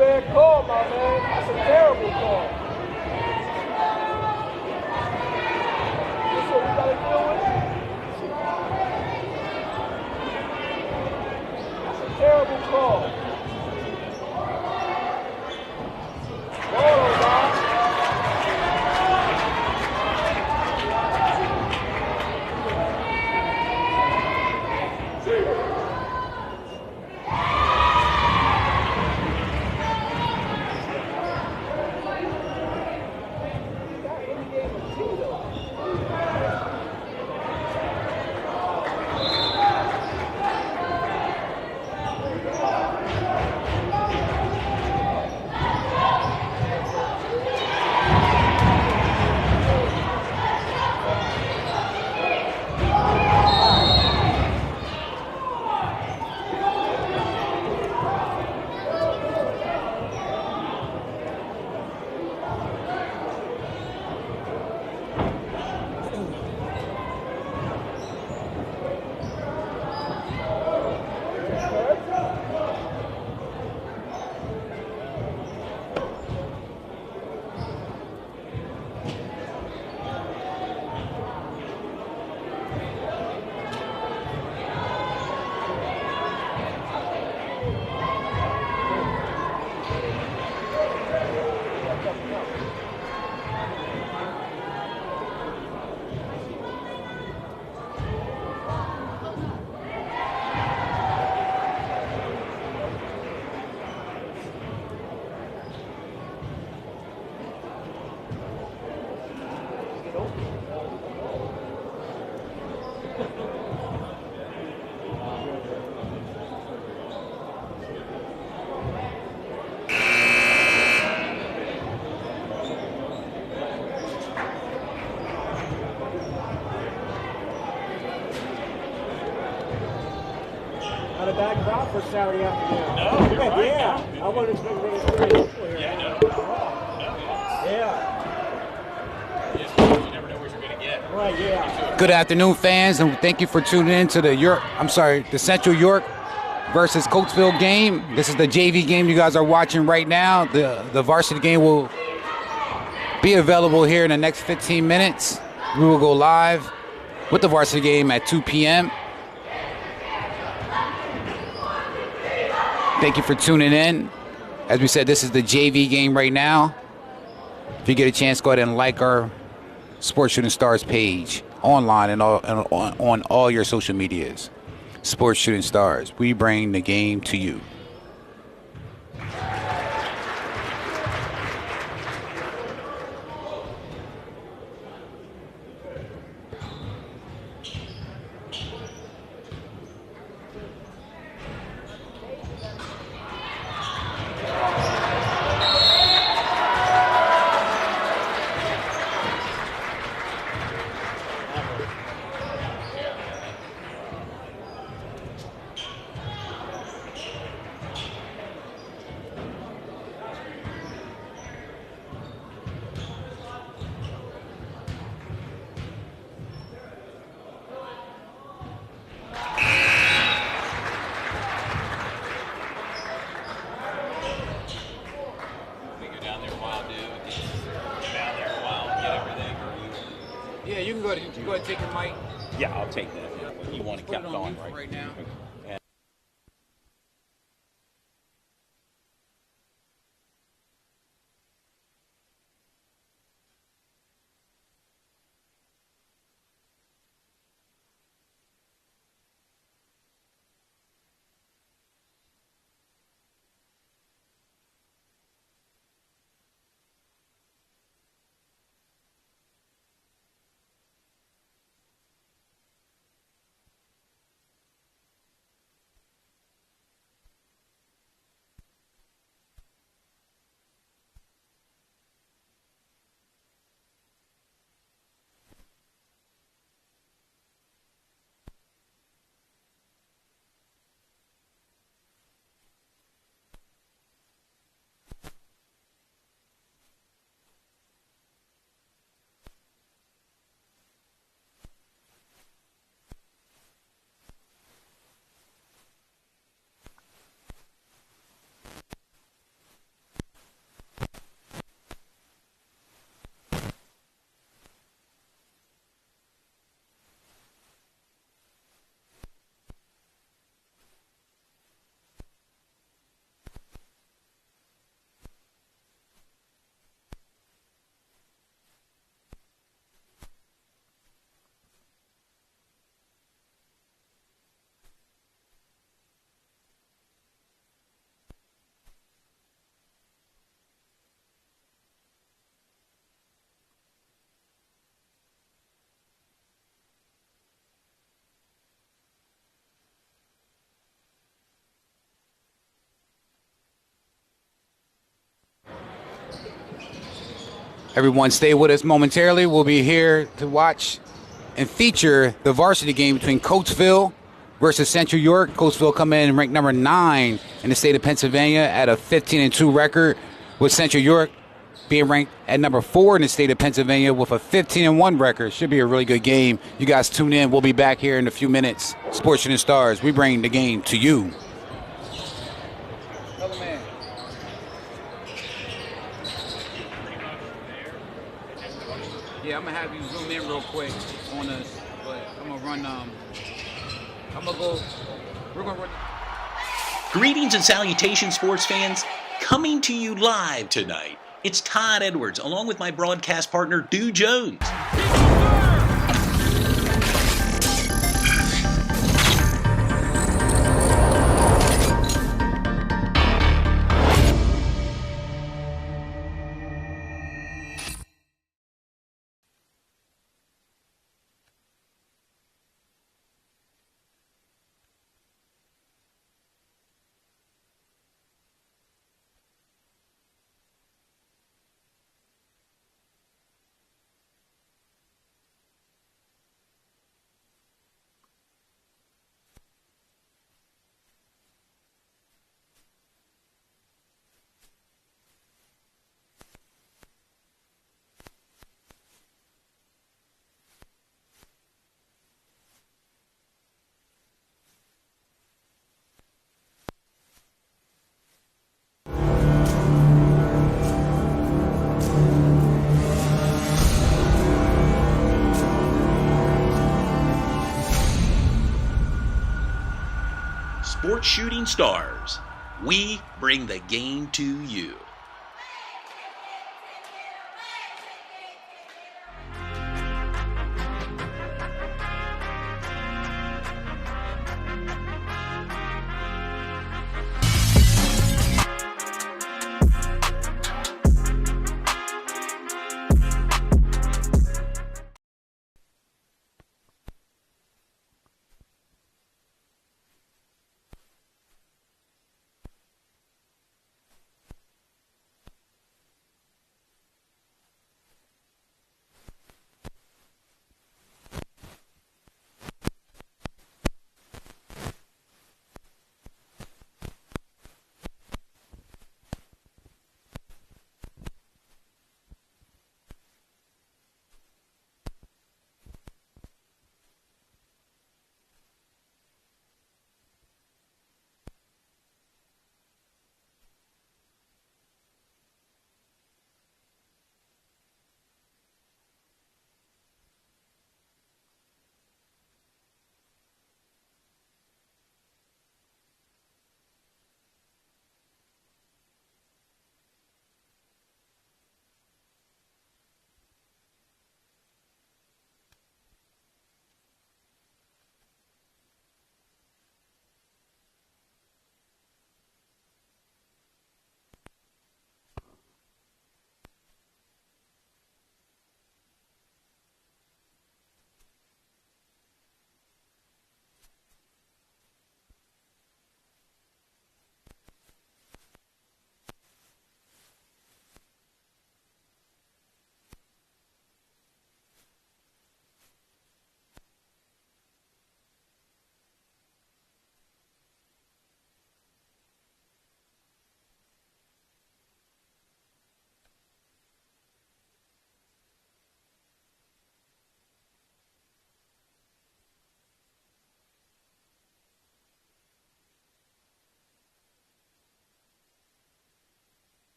bad call, my man. That's a terrible call. That's what we gotta deal with. That's a terrible call. Ball on, guys. Not a bad crowd for Saturday afternoon. No, you're right. Yeah, I wasn't expecting it to be here. Yeah, no. Yeah. You never know what you're going to get. Right, yeah. Good afternoon, fans, and thank you for tuning in to the Central York versus Coatesville game. This is the JV game you guys are watching right now. The varsity game will be available here in the next 15 minutes. We will go live with the varsity game at 2 p.m. Thank you for tuning in. As we said, this is the JV game right now. If you get a chance, go ahead and like our Sports Shooting Stars page online and on all your social medias. Sports Shooting Stars. We bring the game to you. Yeah, you can go ahead and take your mic. Yeah, I'll take that. You want to keep on right now. Everyone stay with us momentarily. We'll be here to watch and feature the varsity game between Coatesville versus Central York. Coatesville come in ranked number 9 in the state of Pennsylvania at a 15-2 record, with Central York being ranked at number 4 in the state of Pennsylvania with a 15-1 record. Should be a really good game. You guys tune in. We'll be back here in a few minutes. Sports Shooting Stars, we bring the game to you. Yeah, I'm gonna have you zoom in real quick on us, but I'm gonna run. We're gonna run. Greetings and salutations, sports fans. Coming to you live tonight, it's Todd Edwards, along with my broadcast partner, Dew Jones. Sports Shooting Stars, we bring the game to you.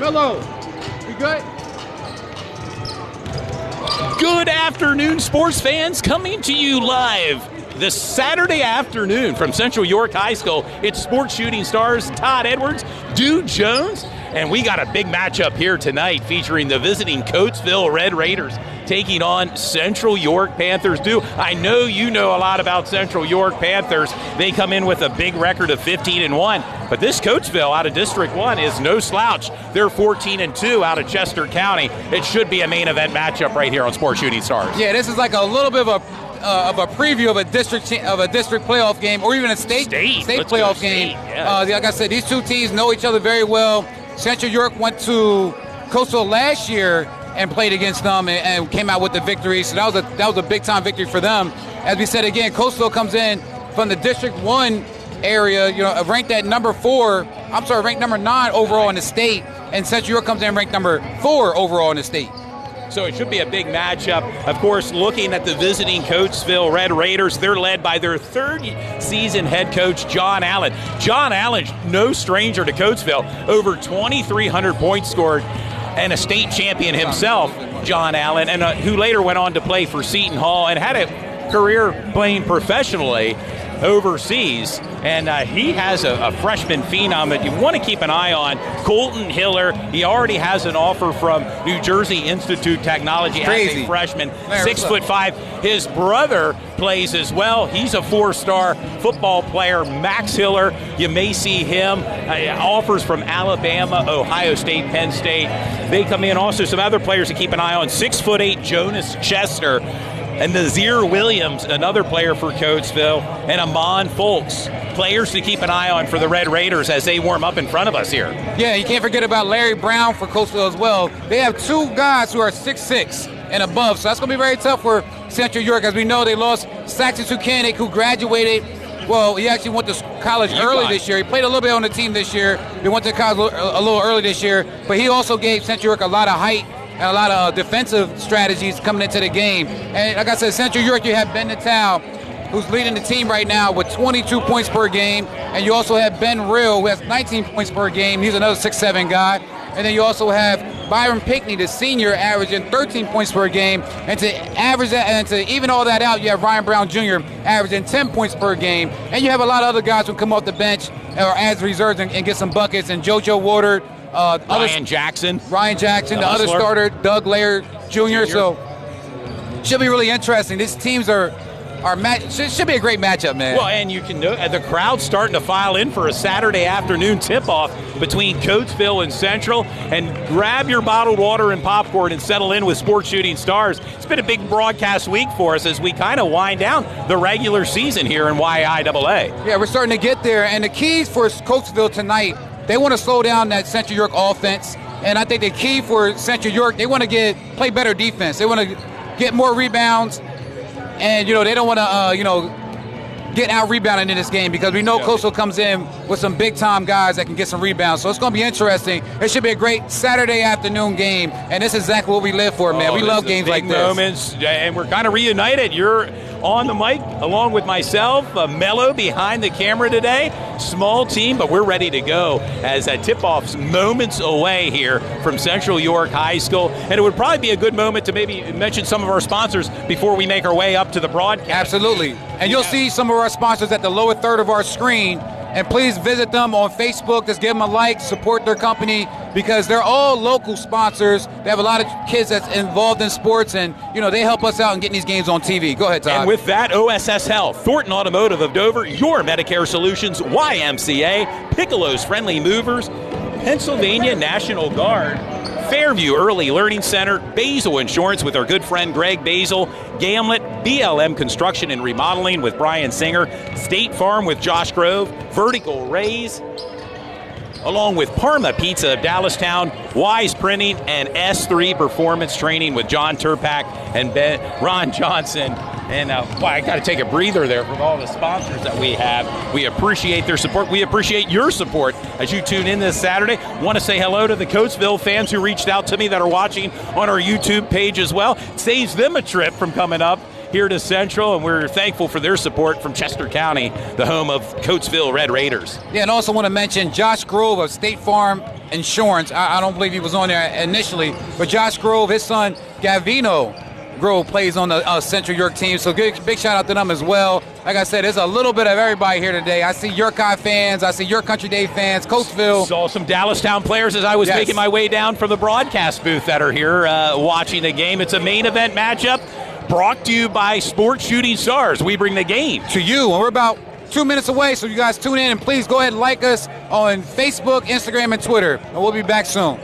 Mello, you good? Good afternoon, sports fans. Coming to you live this Saturday afternoon from Central York High School. It's Sports Shooting Stars, Todd Edwards, Dude Jones, and we got a big matchup here tonight featuring the visiting Coatesville Red Raiders taking on Central York Panthers. Dude, I know you know a lot about Central York Panthers. They come in with a big record of 15-1, but this Coatesville out of District 1 is no slouch. They're 14-2 out of Chester County. It should be a main event matchup right here on Sports Shooting Stars. Yeah, this is like a little bit of a preview of a district playoff game, or even a state playoff game. Yes. Like I said, these two teams know each other very well. Central York went to Coastal last year and played against them and came out with the victory. So that was a big time victory for them. As we said again, Coastal comes in from the District 1 area, ranked at ranked number 9 overall in the state, and Central York comes in ranked number 4 overall in the state. So it should be a big matchup. Of course, looking at the visiting Coatesville Red Raiders, they're led by their third season head coach, John Allen. John Allen, no stranger to Coatesville, over 2,300 points scored, and a state champion himself, John Allen, and who later went on to play for Seton Hall and had a career playing professionally overseas. And he has a freshman phenom that you want to keep an eye on, Colton Hiller. He already has an offer from New Jersey Institute Technology as a freshman, 6'5". His brother plays as well. He's a 4-star football player, Max Hiller. You may see him. Offers from Alabama, Ohio State, Penn State. They come in. Also some other players to keep an eye on, 6'8" Jonas Chester, and Nazir Williams, another player for Coatesville, and Amon Folks. Players to keep an eye on for the Red Raiders as they warm up in front of us here. Yeah, you can't forget about Larry Brown for Coastal as well. They have two guys who are 6'6" and above, so that's going to be very tough for Central York. As we know, they lost Saxon Sukanik, who graduated. Well, he actually went to college early this year. He played a little bit on the team this year. He went to college a little early this year, but he also gave Central York a lot of height and a lot of defensive strategies coming into the game. And like I said, Central York, you have Ben Natal, who's leading the team right now with 22 points per game. And you also have Ben Rill, who has 19 points per game. He's another 6'7" guy. And then you also have Byron Pinkney, the senior, averaging 13 points per game. And to average that, and to even all that out, you have Ryan Brown Jr. averaging 10 points per game. And you have a lot of other guys who come off the bench or as reserves and get some buckets. And JoJo Waters, Ryan Jackson, the other starter, Doug Laird Jr. So should be really interesting. These teams should be a great matchup, man. Well, and you can know the crowd's starting to file in for a Saturday afternoon tip-off between Coatesville and Central. And grab your bottled water and popcorn and settle in with Sports Shooting Stars. It's been a big broadcast week for us as we kind of wind down the regular season here in YIAA. Yeah, we're starting to get there. And the keys for Coatesville tonight, they want to slow down that Central York offense. And I think the key for Central York, they want to play better defense. They want to get more rebounds. And, they don't want to, get out-rebounded in this game because we know Coastal comes in with some big-time guys that can get some rebounds. So it's going to be interesting. It should be a great Saturday afternoon game, and this is exactly what we live for, man. We love games like this. Moments, and we're kind of reunited. You're on the mic along with myself, Mello behind the camera today. Small team, but we're ready to go as tip-off's moments away here from Central York High School. And it would probably be a good moment to maybe mention some of our sponsors before we make our way up to the broadcast. Absolutely. And you'll see some of our sponsors at the lower third of our screen. And please visit them on Facebook. Just give them a like, support their company, because they're all local sponsors. They have a lot of kids that's involved in sports, and, they help us out in getting these games on TV. Go ahead, Todd. And with that, OSS Health, Thornton Automotive of Dover, your Medicare Solutions, YMCA, Piccolo's Friendly Movers, Pennsylvania National Guard, Fairview Early Learning Center, Basil Insurance with our good friend Greg Basil, Gamlet, BLM Construction and Remodeling with Brian Singer, State Farm with Josh Grove, Vertical Rays, along with Parma Pizza of Dallastown, Wise Printing, and S3 Performance Training with John Turpak and Ron Johnson. And I got to take a breather there from all the sponsors that we have. We appreciate their support. We appreciate your support as you tune in this Saturday. Want to say hello to the Coatesville fans who reached out to me that are watching on our YouTube page as well. It saves them a trip from coming up here to Central, and we're thankful for their support from Chester County, the home of Coatesville Red Raiders. Yeah, and also want to mention Josh Grove of State Farm Insurance. I don't believe he was on there initially, but Josh Grove, his son Gavino Grove, plays on the Central York team. So big shout out to them as well. Like I said, there's a little bit of everybody here today. I see York High fans. I see York Country Day fans, Coatesville. Saw some Dallastown players as I was making my way down from the broadcast booth that are here watching the game. It's a main event matchup brought to you by Sports Shooting Stars. We bring the game to you, and we're about 2 minutes away, so you guys tune in, and please go ahead and like us on Facebook, Instagram, and Twitter, and we'll be back soon.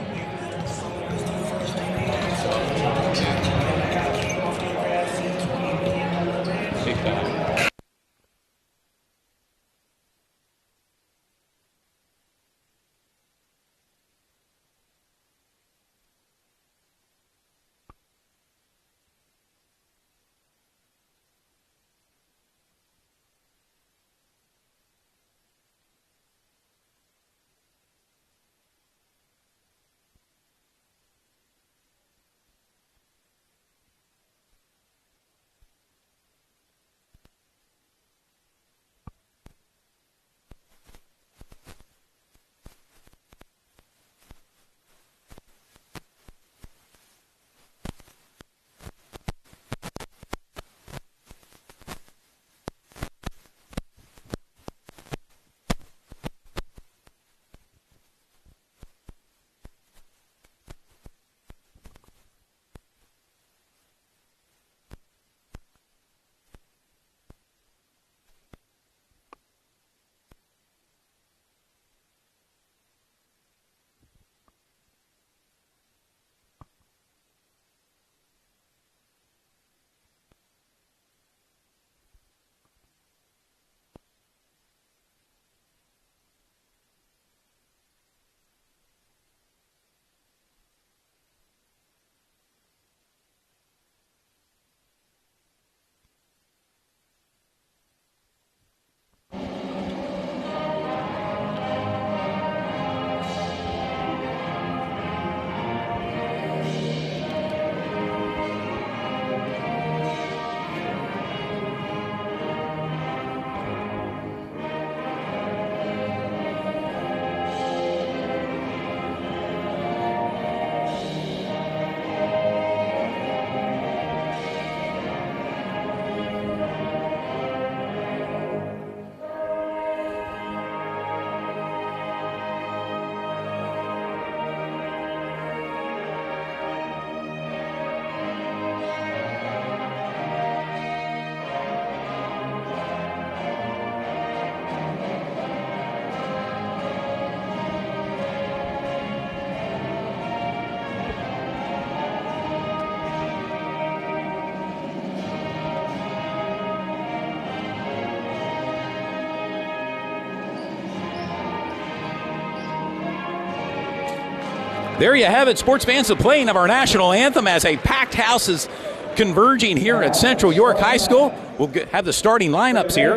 There you have it, sports fans, the playing of our national anthem as a packed house is converging here at Central York High School. We'll have the starting lineups here.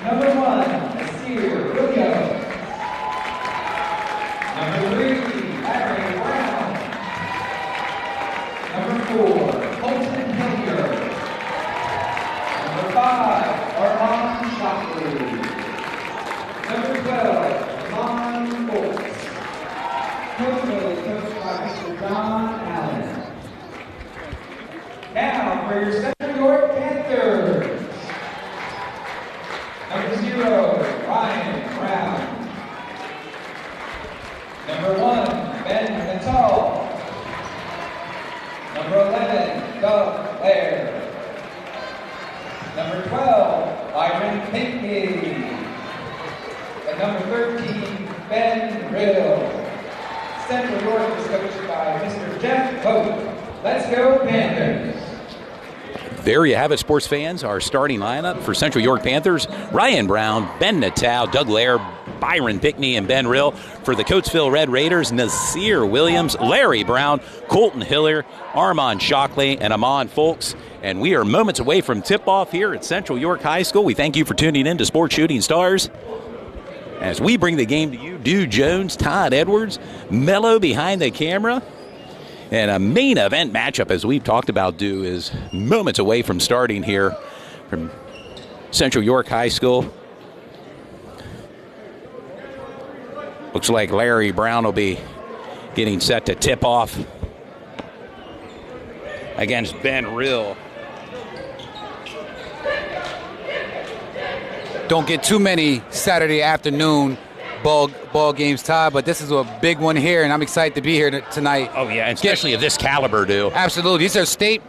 Number 1, Asir Williams. Number 3, Larry Brown. Number 4, Colton Hillier. Number 5, Armand Shockley. Number 12, Ron Bolts. Coatesville is coached by Mr. John Allen. Now for your Central York Panthers. Number 0, Ryan Brown. Number 1, Ben Natal. Number 11, Doug Blair. Number 12, Byron Pinckney. And number 13, Ben Riddle. Central York is coached by Mr. Jeff Pope. Let's go Panthers. There you have it, sports fans. Our starting lineup for Central York Panthers: Ryan Brown, Ben Natal, Doug Lair, Byron Pickney, and Ben Rill. For the Coatesville Red Raiders, Nasir Williams, Larry Brown, Colton Hiller, Armand Shockley, and Amon Folks. And we are moments away from tip-off here at Central York High School. We thank you for tuning in to Sports Shooting Stars. As we bring the game to you, Dew Jones, Todd Edwards, Mello behind the camera. And a main event matchup, as we've talked about, Dew, is moments away from starting here from Central York High School. Looks like Larry Brown will be getting set to tip off against Ben Rill. Don't get too many Saturday afternoon ball games, Todd, but this is a big one here, and I'm excited to be here tonight. Oh, yeah, and especially of this caliber, dude. Absolutely. These are state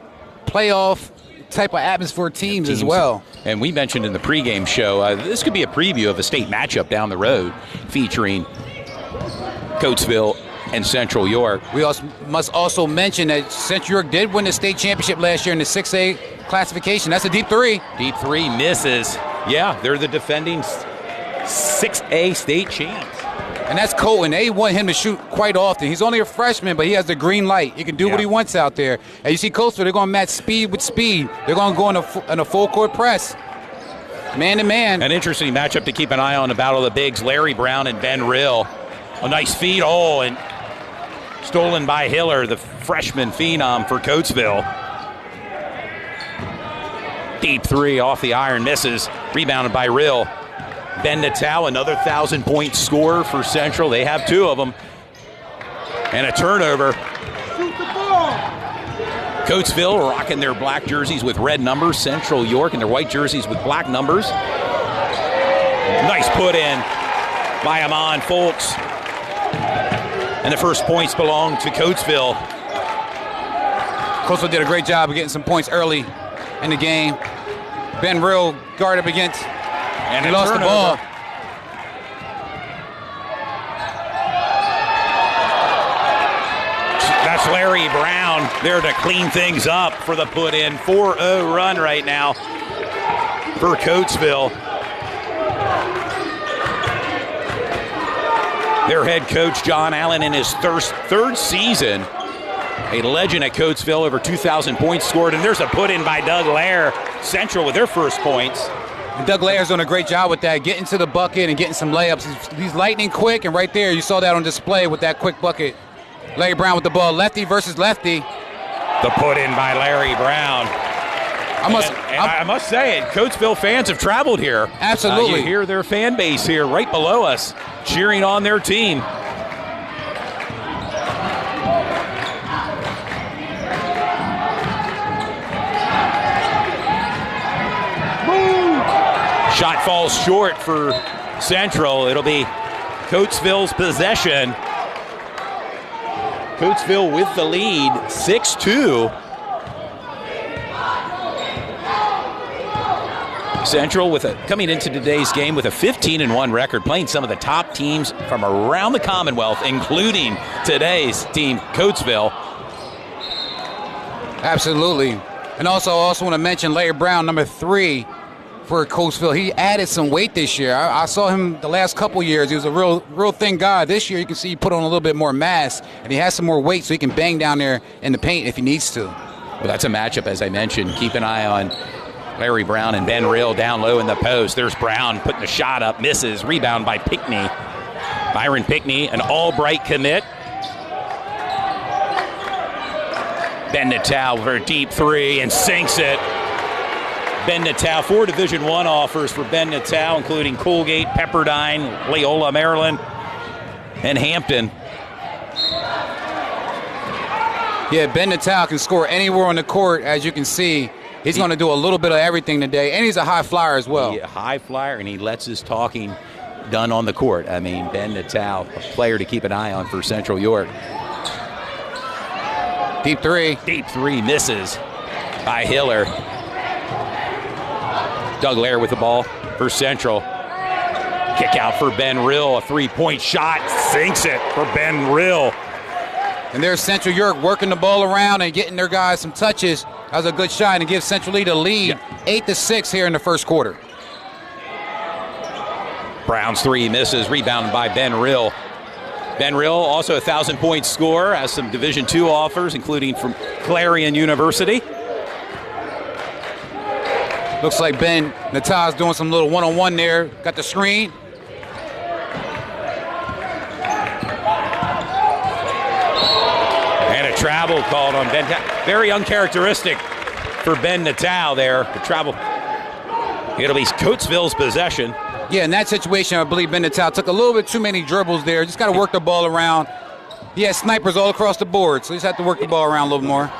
playoff type of atmosphere teams as well. And we mentioned in the pregame show, this could be a preview of a state matchup down the road featuring Coatesville and Central York. We must also mention that Central York did win the state championship last year in the 6A classification. That's a deep three. Deep three misses. Yeah, they're the defending 6A state champs. And that's Colton. They want him to shoot quite often. He's only a freshman, but he has the green light. He can do what he wants out there. And you see Coastal, they're going to match speed with speed. They're going to go in a full-court press, man to man. An interesting matchup to keep an eye on, the battle of the bigs, Larry Brown and Ben Rill. A nice feed. Oh, and stolen by Hiller, the freshman phenom for Coatesville. Deep three off the iron, misses. Rebounded by Rill. Ben Natal, another 1,000-point scorer for Central. They have two of them. And a turnover. Shoot the ball. Coatesville rocking their black jerseys with red numbers. Central York in their white jerseys with black numbers. Nice put in by Amon Folks. And the first points belong to Coatesville. Coastal did a great job of getting some points early in the game. Ben Rill guarded up against, and he lost the ball. That's Larry Brown there to clean things up for the put-in. 4-0 run right now for Coatesville. Their head coach, John Allen, in his third season, a legend at Coatesville, over 2,000 points scored. And there's a put-in by Doug Lair. Central with their first points. And Doug Lair's doing a great job with that, getting to the bucket and getting some layups. He's lightning quick, and right there, you saw that on display with that quick bucket. Larry Brown with the ball, lefty versus lefty. The put-in by Larry Brown. I must say it, Coatesville fans have traveled here. Absolutely. You hear their fan base here right below us cheering on their team. Shot falls short for Central. It'll be Coatesville's possession. Coatesville with the lead, 6-2. Central coming into today's game with a 15-1 record, playing some of the top teams from around the Commonwealth, including today's team, Coatesville. Absolutely. And also want to mention Larry Brown, number 3 for Coatesville. He added some weight this year. I saw him the last couple years. He was a real thin guy. This year you can see he put on a little bit more mass, and he has some more weight so he can bang down there in the paint if he needs to. Well, that's a matchup, as I mentioned. Keep an eye on Larry Brown and Ben Rill down low in the post. There's Brown putting the shot up, misses. Rebound by Pickney. Byron Pickney, an Albright commit. Ben Natal for a deep three and sinks it. Ben Natal, 4 Division I offers for Ben Natal, including Colgate, Pepperdine, Loyola, Maryland, and Hampton. Yeah, Ben Natal can score anywhere on the court, as you can see. He's going to do a little bit of everything today, and he's a high flyer as well. Yeah, high flyer, and he lets his talking done on the court. I mean, Ben Natal, a player to keep an eye on for Central York. Deep three. Deep three misses by Hiller. Doug Lair with the ball for Central. Kick out for Ben Rill. A three-point shot. Sinks it for Ben Rill. And there's Central York working the ball around and getting their guys some touches. That was a good shot and gives Central Lee the lead, 8-6 here in the first quarter. Brown's three misses, rebounded by Ben Rill. Ben Rill, also a 1,000-point scorer, has some Division II offers, including from Clarion University. Looks like Ben Natal's doing some little one-on-one there. Got the screen. And a travel called on Ben. Very uncharacteristic for Ben Natal there. The travel. It'll be Coatesville's possession. Yeah, in that situation, I believe Ben Natal took a little bit too many dribbles there. Just got to work the ball around. He has snipers all across the board, so you just have to work the ball around a little more.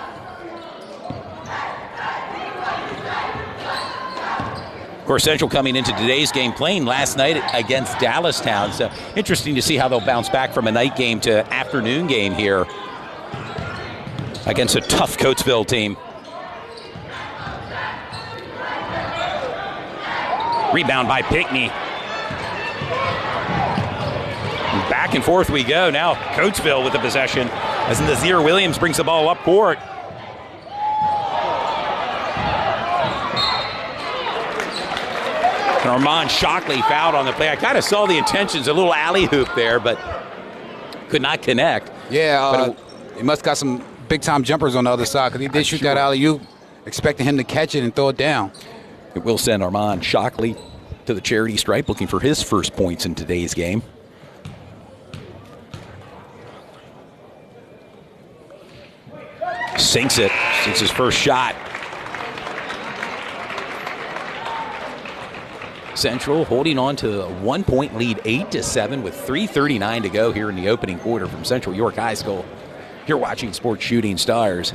Of course, Central coming into today's game playing last night against Dallastown. So interesting to see how they'll bounce back from a night game to afternoon game here against a tough Coatesville team. Rebound by Pinckney. Back and forth we go. Now Coatesville with the possession as Nazir Williams brings the ball up court. And Armand Shockley fouled on the play. I kind of saw the intentions, a little alley-hoop there, but could not connect. Yeah, he must got some big-time jumpers on the other side because he did shoot that alley-oop, expecting him to catch it and throw it down. It will send Armand Shockley to the charity stripe, looking for his first points in today's game. Sinks it. Sinks his first shot. Central holding on to a 1-point lead, 8-7, with 3:39 to go here in the opening quarter from Central York High School. You're watching Sports Shooting Stars.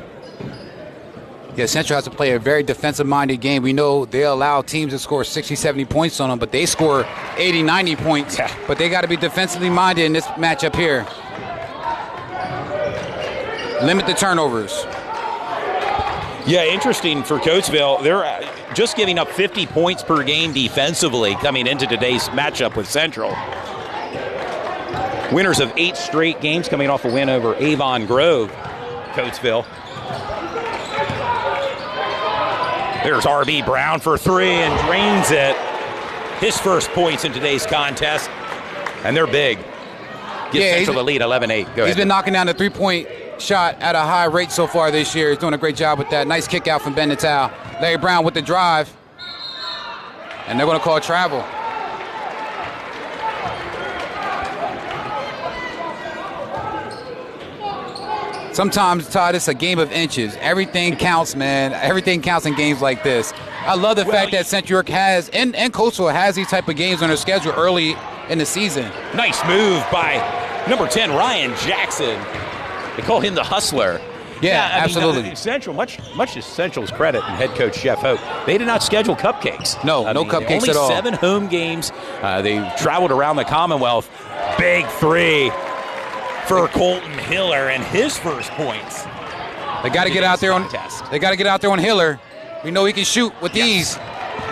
Yeah, Central has to play a very defensive-minded game. We know they allow teams to score 60, 70 points on them, but they score 80, 90 points. Yeah. But they got to be defensively minded in this matchup here. Limit the turnovers. Yeah, interesting for Coatesville. They're just giving up 50 points per game defensively coming into today's matchup with Central. Winners of 8 straight games coming off a win over Avon Grove, Coatesville. There's R.B. Brown for 3 and drains it. His first points in today's contest, and they're big. Gives Central the lead, 11-8. Go ahead. He's been knocking down the three-point shot at a high rate so far this year. He's doing a great job with that. Nice kick out from Ben Natal. Larry Brown with the drive. And they're going to call travel. Sometimes, Todd, it's a game of inches. Everything counts, man. Everything counts in games like this. I love the fact that Central York has, and Coatesville has these type of games on their schedule early in the season. Nice move by number 10, Ryan Jackson. They call him the hustler. Yeah, absolutely. Central, much to Central's credit, and head coach Jeff Hope, they did not schedule cupcakes. No cupcakes at all. Only 7 home games. They traveled around the Commonwealth. Big 3 for Colton Hiller and his first points. They got to get out there on. They got to get out there on Hiller. We know he can shoot with these.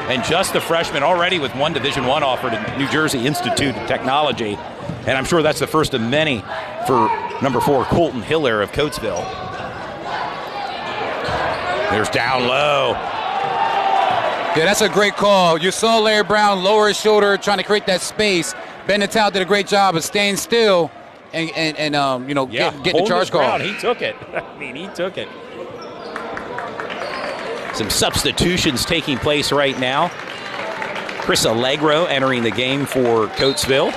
And just a freshman already with 1 Division I offer to New Jersey Institute of Technology. And I'm sure that's the first of many for number 4, Colton Hiller of Coatesville. There's down low. Yeah, that's a great call. You saw Larry Brown lower his shoulder, trying to create that space. Ben Natal did a great job of staying still and getting the charge call. He took it. I mean, he took it. Some substitutions taking place right now. Chris Allegro entering the game for Coatesville.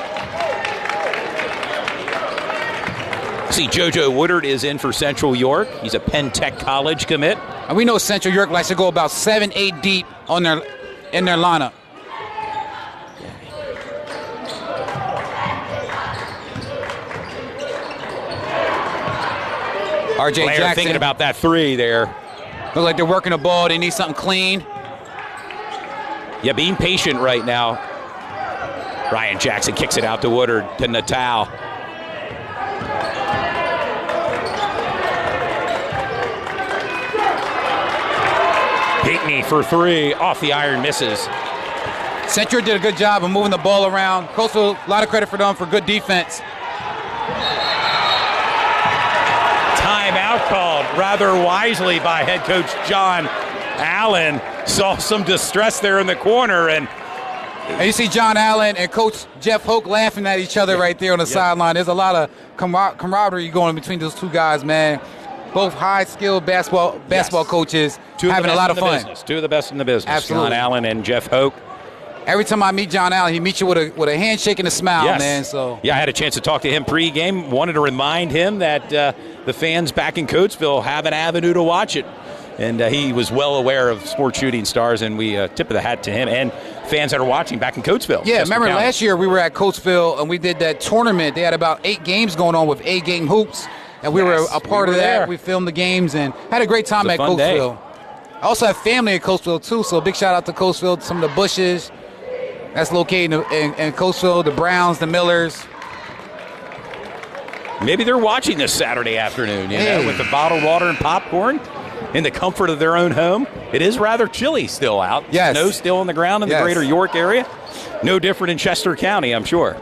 See, JoJo Woodard is in for Central York. He's a Penn Tech College commit. And we know Central York likes to go about 7-8 deep in their lineup. R.J. Blair Jackson thinking about that 3 there. Looks like they're working the ball. They need something clean. Yeah, being patient right now. Ryan Jackson kicks it out to Woodard, to Natal. Pinckney for 3, off the iron, misses. Central did a good job of moving the ball around. Coastal, a lot of credit for them for good defense. Timeout called rather wisely by head coach John Allen. Saw some distress there in the corner, and you see John Allen and Coach Jeff Hoke laughing at each other right there on the sideline. There's a lot of camaraderie going between those two guys, man. Both high-skilled basketball coaches having a lot of fun. Two of the best in the business. Absolutely. John Allen and Jeff Hoke. Every time I meet John Allen, he meets you with a handshake and a smile, man. So yeah, I had a chance to talk to him pre-game. Wanted to remind him that the fans back in Coatesville have an avenue to watch it. And he was well aware of sports shooting stars, and we tip of the hat to him and fans that are watching back in Coatesville. Yeah, Chester remember County. last year we were at Coatesville and we did that tournament. They had about 8 games going on with 8-game hoops, and we were a part we of were that. there. We filmed the games and had a great time It at was a fun day. Coatesville. I also have family in Coatesville too, so a big shout out to Coatesville, some of the Bushes. That's located in Coatesville, the Browns, the Millers. Maybe they're watching this Saturday afternoon, you know, with the bottled water and popcorn in the comfort of their own home. It is rather chilly still out. Yes. Snow still on the ground in the greater York area. No different in Chester County, I'm sure.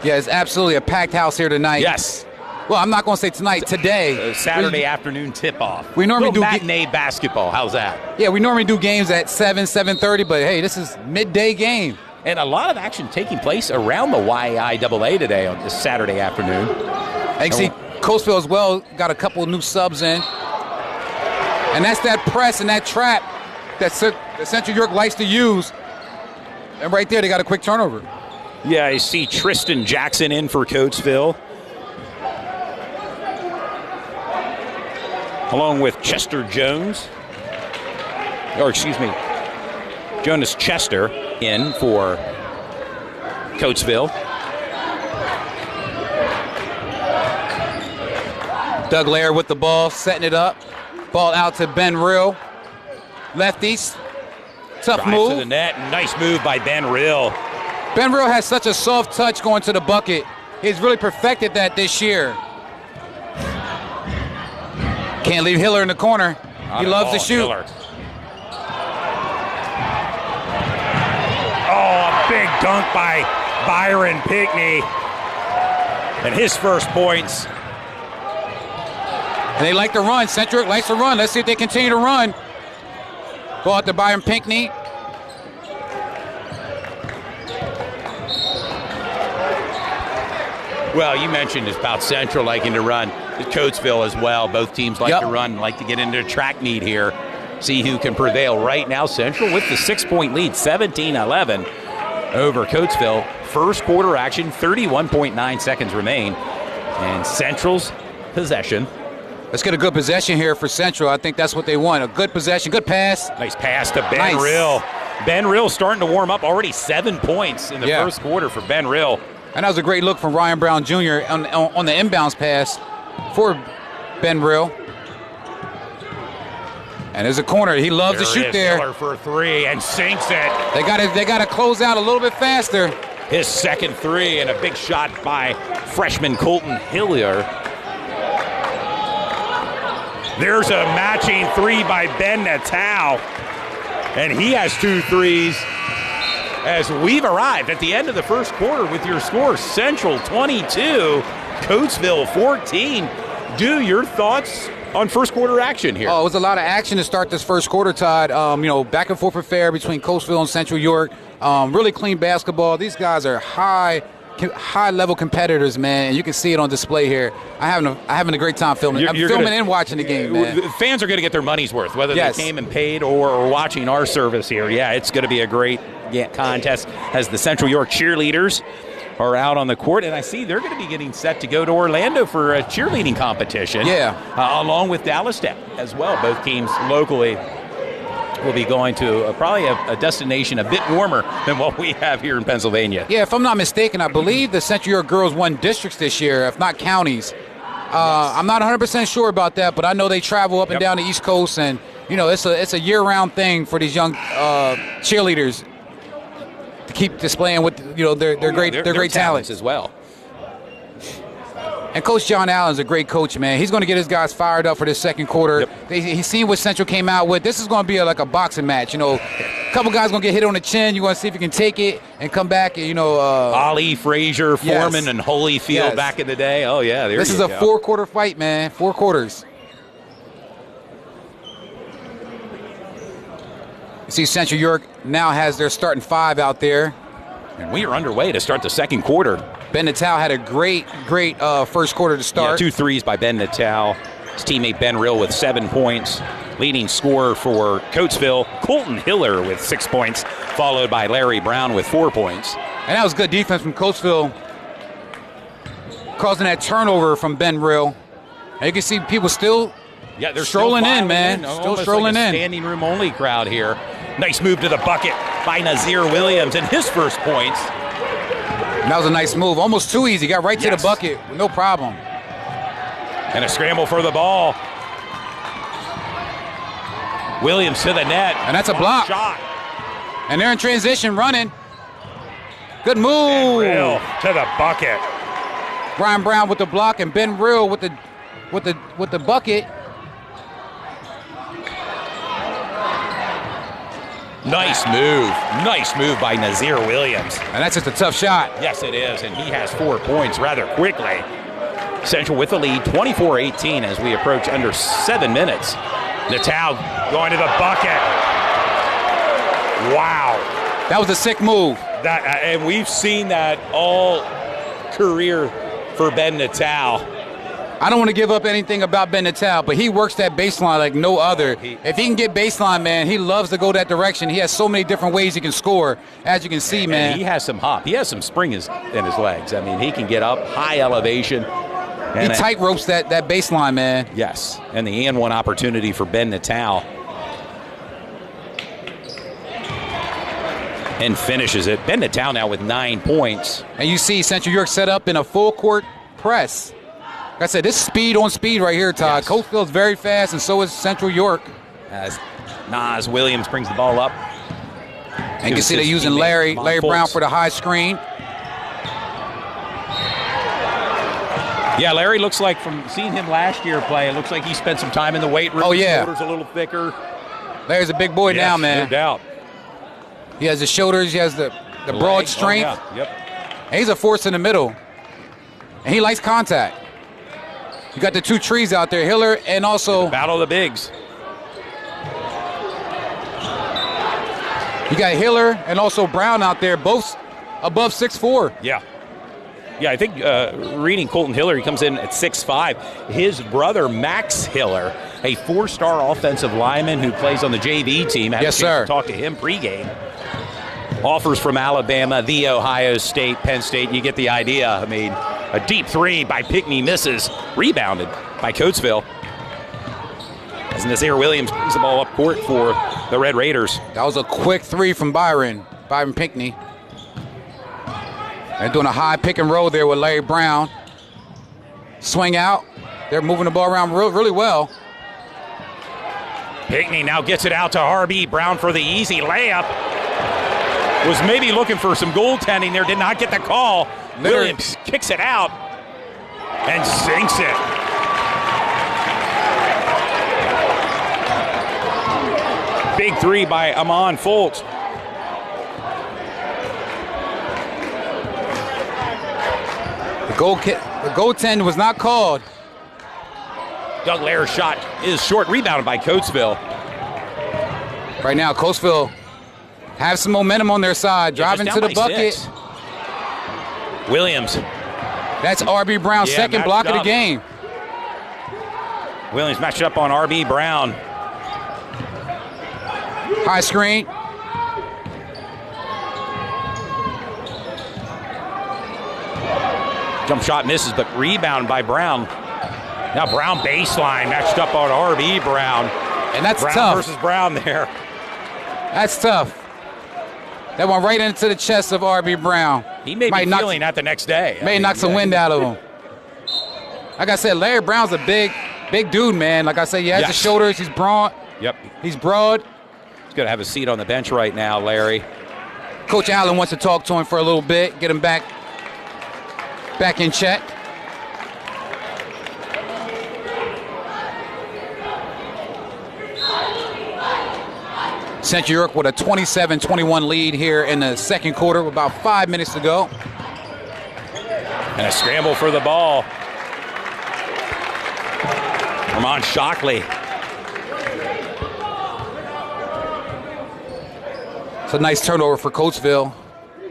Yeah, it's absolutely a packed house here tonight. Yes. Well, I'm not going to say tonight, today. Saturday afternoon tip-off. We normally Little do matinee basketball. How's that? Yeah, we normally do games at 7:30, but hey, this is midday game. And a lot of action taking place around the YIAA today on this Saturday afternoon. And you see Coatesville as well got a couple of new subs in. And that's that press and that trap that Central York likes to use. And right there, they got a quick turnover. Yeah, I see Tristan Jackson in for Coatesville, along with Chester Jones. Or excuse me, Jonas Chester in for Coatesville. Doug Laird with the ball, setting it up. Ball out to Ben Rill. Lefties. Tough Drives move. to the net. Nice move by Ben Rill. Ben Rill has such a soft touch going to the bucket. He's really perfected that this year. Can't leave Hiller in the corner. He loves to shoot. Hiller. Oh, a big dunk by Byron Pinkney. And his first points. And they like to run. Centric likes to run. Let's see if they continue to run. Ball out to Byron Pinkney. Well, you mentioned about Central liking to run. Coatesville as well. Both teams like to run, like to get into a track meet here. See who can prevail. Right now, Central with the 6-point lead, 17-11 over Coatesville. First quarter action, 31.9 seconds remain. And Central's possession. Let's get a good possession here for Central. I think that's what they want. A good possession, good pass. Nice pass to Ben Rill. Ben Rill starting to warm up. Already 7 points in the first quarter for Ben Rill. And that was a great look from Ryan Brown Jr. on the inbounds pass for Ben Rill. And there's a corner. He loves to shoot there. Miller for 3 and sinks it. They got to close out a little bit faster. His second 3 and a big shot by freshman Colton Hillier. There's a matching 3 by Ben Natal. And he has 2 threes. As we've arrived at the end of the first quarter with your score, Central 22, Coatesville 14. Do your thoughts on first quarter action here? Oh, it was a lot of action to start this first quarter, Todd. Back and forth affair between Coatesville and Central York. Really clean basketball. These guys are high-level competitors, man, and you can see it on display here. I'm having a great time filming. I'm filming and watching the game, man. Fans are going to get their money's worth, whether they came and paid or watching our service here. Yeah, it's going to be a great contest as the Central York cheerleaders are out on the court, and I see they're going to be getting set to go to Orlando for a cheerleading competition. Yeah. Along with Dallas Tech as well. Both teams locally will be going to probably a destination a bit warmer than what we have here in Pennsylvania. Yeah, if I'm not mistaken, I believe the Central York girls won districts this year, if not counties. I'm not 100% sure about that, but I know they travel up and down the East Coast, and it's a year-round thing for these young cheerleaders to keep displaying what their great talents as well. And Coach John Allen's a great coach, man. He's going to get his guys fired up for this second quarter. Yep. He's seen what Central came out with. This is going to be like a boxing match. A couple guys going to get hit on the chin. You want to see if you can take it and come back. Ali, Frazier, Foreman, and Holyfield back in the day. Oh, yeah, this is a 4-quarter fight, man. 4 quarters. You see Central York now has their starting 5 out there. And we are underway to start the second quarter. Ben Natal had a great first quarter to start. 2 threes by Ben Natal. His teammate Ben Rill with 7 points. Leading scorer for Coatesville, Colton Hiller with 6 points, followed by Larry Brown with 4 points. And that was good defense from Coatesville, causing that turnover from Ben Rill. And you can see people still Yeah, they're strolling still in, man. Still Still strolling like a in. standing room only crowd here. Nice move to the bucket by Nazir Williams and his first points. And that was a nice move. Almost too easy. Got right to the bucket. No problem. And a scramble for the ball. Williams to the net. And that's a block. Shot. And they're in transition running. Good move. Real to the bucket. Brian Brown with the block and Ben Real with the bucket. Nice move. Nice move by Nazir Williams. And that's just a tough shot. Yes, it is. And he has 4 points rather quickly. Central with the lead, 24-18 as we approach under 7 minutes. Natal going to the bucket. Wow. That was a sick move. And we've seen that all career for Ben Natal. I don't want to give up anything about Ben Natal, but he works that baseline like no other. If he can get baseline, man, he loves to go that direction. He has so many different ways he can score, as you can see, man. And he has some hop. He has some spring in his legs. I mean, he can get up, high elevation. He tight ropes that baseline, man. Yes, and the and one opportunity for Ben Natal. And finishes it. Ben Natal now with 9 points. And you see Central York set up in a full court press. Like I said, this is speed on speed right here, Todd. Yes. Coatesville is very fast, and so is Central York. As Nas Williams brings the ball up. And you can see they're using Larry Brown for the high screen. Yeah, Larry looks like, from seeing him last year play, it looks like he spent some time in the weight room. Oh, yeah. Shoulders a little thicker. Larry's a big boy now, man. No doubt. He has the shoulders, he has the broad leg. strength. Oh, yeah. Yep. And he's a force in the middle. And he likes contact. You got the two trees out there, Hiller and also... Battle of the bigs. You got Hiller and also Brown out there, both above 6'4". Yeah. Yeah, I think reading Colton Hiller, he comes in at 6'5". His brother, Max Hiller, a 4-star offensive lineman who plays on the JV team. I had a chance to talk to him pregame. Offers from Alabama, The Ohio State, Penn State. You get the idea. I mean, a deep three by Pinckney misses. Rebounded by Coatesville. As Nazir Williams brings the ball up court for the Red Raiders. That was a quick three from Byron Pinckney. They're doing a high pick and roll there with Larry Brown. Swing out. They're moving the ball around really well. Pinckney now gets it out to RB Brown for the easy layup. Was maybe looking for some goaltending there, did not get the call. Williams kicks it out and sinks it. Big three by Amon Foltz. The goaltend was not called. Doug Lair's shot is short, rebounded by Coatesville. Right now, Coatesville have some momentum on their side, driving to the bucket. 6. Williams. That's RB Brown's second block of the game. Williams matched up on RB Brown. High screen. Jump shot misses, but rebound by Brown. Now Brown baseline matched up on RB Brown. And that's Brown tough. versus Brown there. That's tough. That went right into the chest of RB Brown. He may be feeling that the next day. May knock some wind out of him. Like I said, Larry Brown's a big dude, man. Like I said, he has the shoulders. He's broad. Yep. He's broad. He's going to have a seat on the bench right now, Larry. Coach Allen wants to talk to him for a little bit, get him back in check. Central York with a 27-21 lead here in the second quarter with about 5 minutes to go. And a scramble for the ball. Ramon Shockley. It's a nice turnover for Coatesville.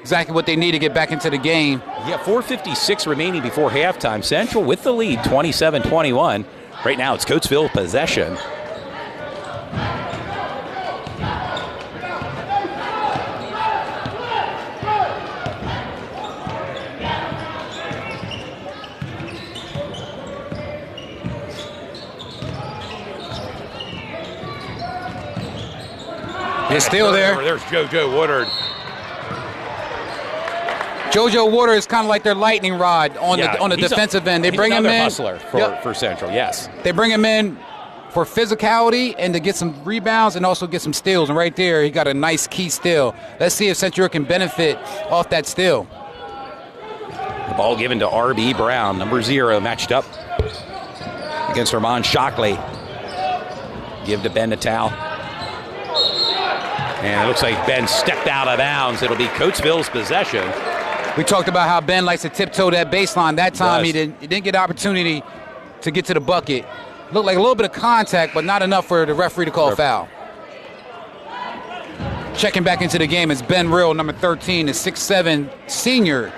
Exactly what they need to get back into the game. Yeah, 4:56 remaining before halftime. Central with the lead, 27-21. Right now it's Coatesville possession. It's still there. There's JoJo Woodard. JoJo Water is kind of like their lightning rod on the defensive end. They bring him in. Hustler for Central, yes. They bring him in for physicality and to get some rebounds and also get some steals. And right there, he got a nice key steal. Let's see if Central York can benefit off that steal. The ball given to R.B. Brown, number 0, matched up against Armand Shockley. Give to Ben Natal. And it looks like Ben stepped out of bounds. It'll be Coatesville's possession. We talked about how Ben likes to tiptoe that baseline. That time he didn't get the opportunity to get to the bucket. Looked like a little bit of contact, but not enough for the referee to call foul. Checking back into the game is Ben Rill, number 13, the 6'7" senior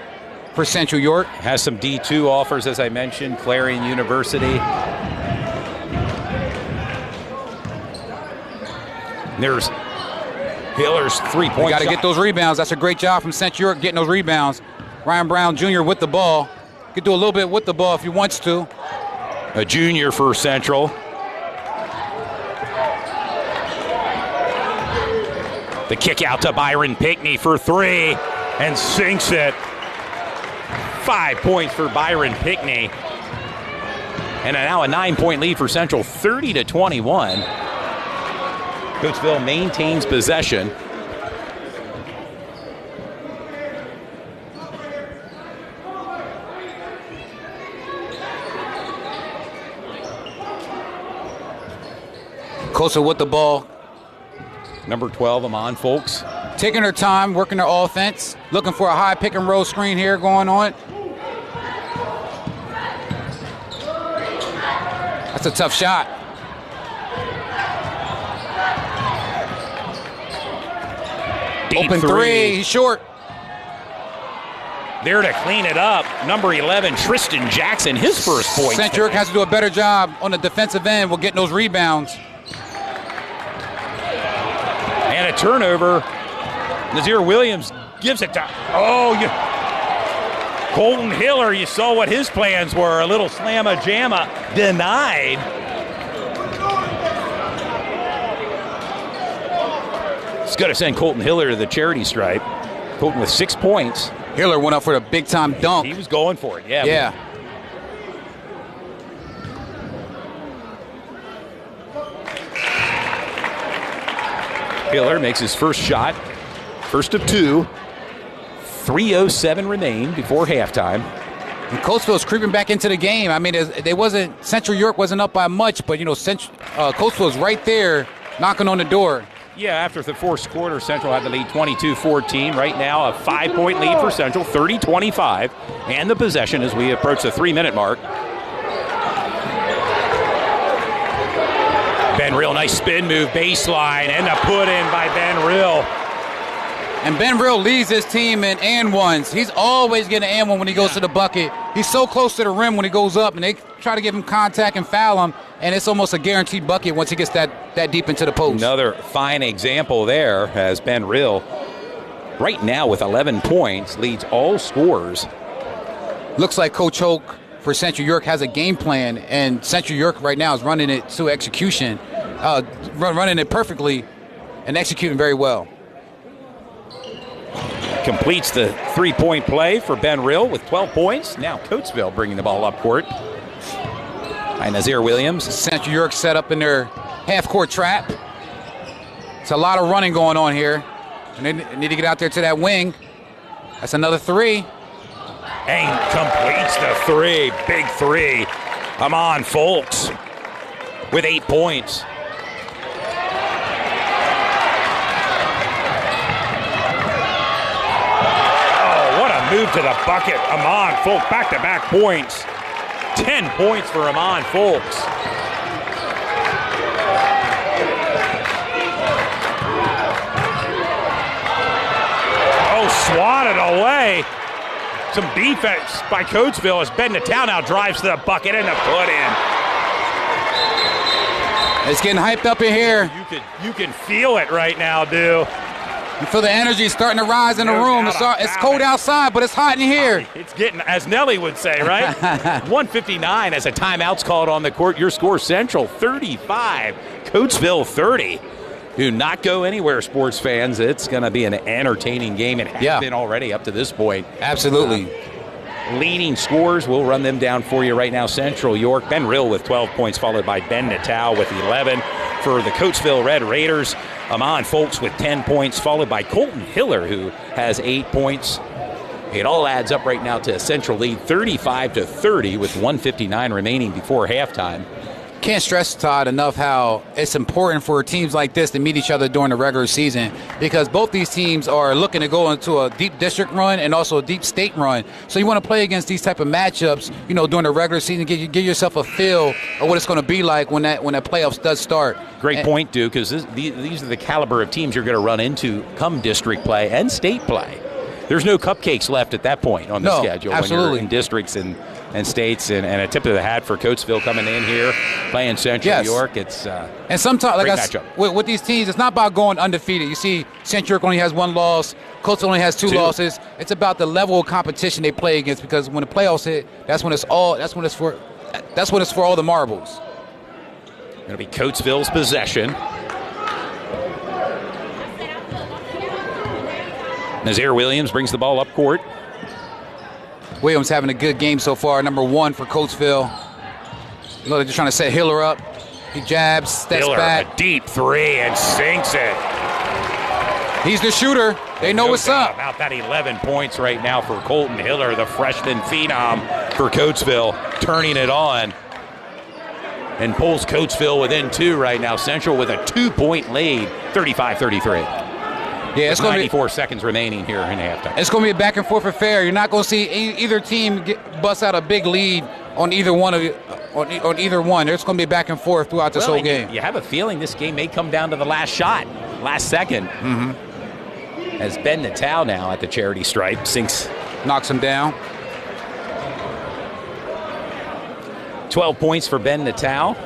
for Central York. Has some D2 offers, as I mentioned, Clarion University. There's Hiller's three-point Got to get those rebounds. That's a great job from Central York getting those rebounds. Ryan Brown Jr. with the ball. Could do a little bit with the ball if he wants to. A junior for Central. The kick out to Byron Pickney for 3 and sinks it. 5 points for Byron Pickney. And now a 9-point lead for Central, 30-21. Coatesville maintains possession. Coastal with the ball. Number 12, Amon Folks. Taking their time, working their offense. Looking for a high pick and roll screen here going on. That's a tough shot. Deep Open three. He's short. There to clean it up, number 11, Tristan Jackson, his first point. Central York has to do a better job on the defensive end. We're getting those rebounds. And a turnover. Nazir Williams gives it to, Colton Hiller, you saw what his plans were. A little slamma-jamma denied. It's going to send Colton Hiller to the charity stripe. Colton with 6 points. Hiller went up for the big-time dunk. He was going for it, yeah. Yeah. Hiller makes his first shot. First of 2. 3:07 remain before halftime. And Coatesville's creeping back into the game. I mean, Central York wasn't up by much, but, Coatesville's right there knocking on the door. Yeah, after the fourth quarter, Central had the lead 22-14. Right now, a 5-point lead for Central, 30-25. And the possession as we approach the 3-minute mark. Ben Rill, nice spin move, baseline, and a put in by Ben Rill. And Ben Rill leads his team in and ones. He's always getting an and one when he goes to the bucket. He's so close to the rim when he goes up, and they try to give him contact and foul him, and it's almost a guaranteed bucket once he gets that deep into the post. Another fine example there as Ben Rill, right now with 11 points, leads all scorers. Looks like Coach Hoke for Central York has a game plan, and Central York right now is running it to execution, running it perfectly and executing very well. Completes the 3-point play for Ben Rill with 12 points. Now Coatesville bringing the ball up court by Nazir Williams. Central York set up in their half-court trap. It's a lot of running going on here. And they need to get out there to that wing. That's another 3. And completes the 3. Big 3. Amon Folks with 8 points. Move to the bucket. Amon Folks, back-to-back points. 10 points for Amon Folks. Swatted away. Some defense by Coatesville as Ben Natal now drives to the bucket and the put in. It's getting hyped up in here. You can feel it right now, dude. You feel the energy starting to rise in the room. It's cold outside, but it's hot in here. It's getting, as Nelly would say, right? 1:59 as a timeout's called on the court. Your score, Central 35, Coatesville 30. Do not go anywhere, sports fans. It's going to be an entertaining game. It has been already up to this point. Absolutely. Leading scores, we'll run them down for you right now. Central York, Ben Rill with 12 points, followed by Ben Natal with 11. For the Coatesville Red Raiders, Amon Folks with 10 points, followed by Colton Hiller, who has 8 points. It all adds up right now to a Central lead, 35-30, with 1:59 remaining before halftime. Can't stress, Todd, enough how it's important for teams like this to meet each other during the regular season, because both these teams are looking to go into a deep district run and also a deep state run. So you want to play against these type of matchups, during the regular season, give yourself a feel of what it's going to be like when that playoffs does start. Great point, Duke, because these are the caliber of teams you're going to run into come district play and state play. There's no cupcakes left at that point on the schedule absolutely. when you're in districts and states, and a tip of the hat for Coatesville coming in here, playing Central York. It's and sometimes, like matchup. With these teams, it's not about going undefeated. You see, Central York only has 1 loss, Coatesville only has 2 losses. It's about the level of competition they play against, because when the playoffs hit, that's when it's for all the marbles. Going to be Coatesville's possession. Nazir Williams brings the ball up court. Williams having a good game so far, number 1 for Coatesville. They're just trying to set Hiller up. He jabs, steps back. A deep 3 and sinks it. He's the shooter. They know what's up. About that 11 points right now for Colton Hiller, the freshman phenom for Coatesville, turning it on. And pulls Coatesville within 2 right now. Central with a 2-point lead, 35-33. Yeah, it's going to be 94 seconds remaining here in halftime. It's going to be a back and forth affair. You're not going to see either team bust out a big lead on either one on either one. There's going to be back and forth throughout this whole game. You have a feeling this game may come down to the last shot, last second. Mm-hmm. As Ben Natal now at the charity stripe knocks him down. 12 points for Ben Natal.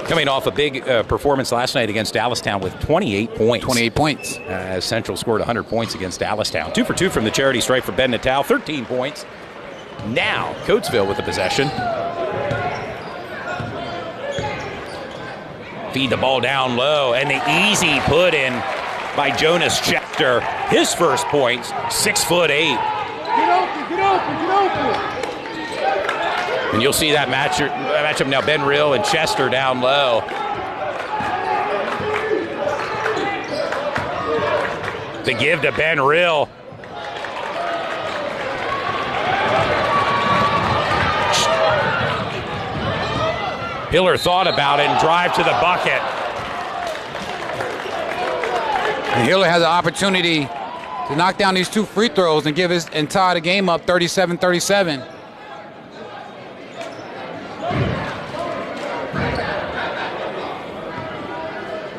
Coming off a big performance last night against Dallastown with 28 points. 28 points. As Central scored 100 points against Dallastown. 2 for 2 from the charity stripe for Ben Natal, 13 points. Now, Coatesville with the possession. Feed the ball down low, and the easy put in by Jonas Schechter. His first points, 6'8". Get open. And you'll see that matchup now, Ben Rill and Chester down low. The give to Ben Rill. Hiller thought about it and drive to the bucket. And Hiller has an opportunity to knock down these 2 free throws and tie the game up 37-37.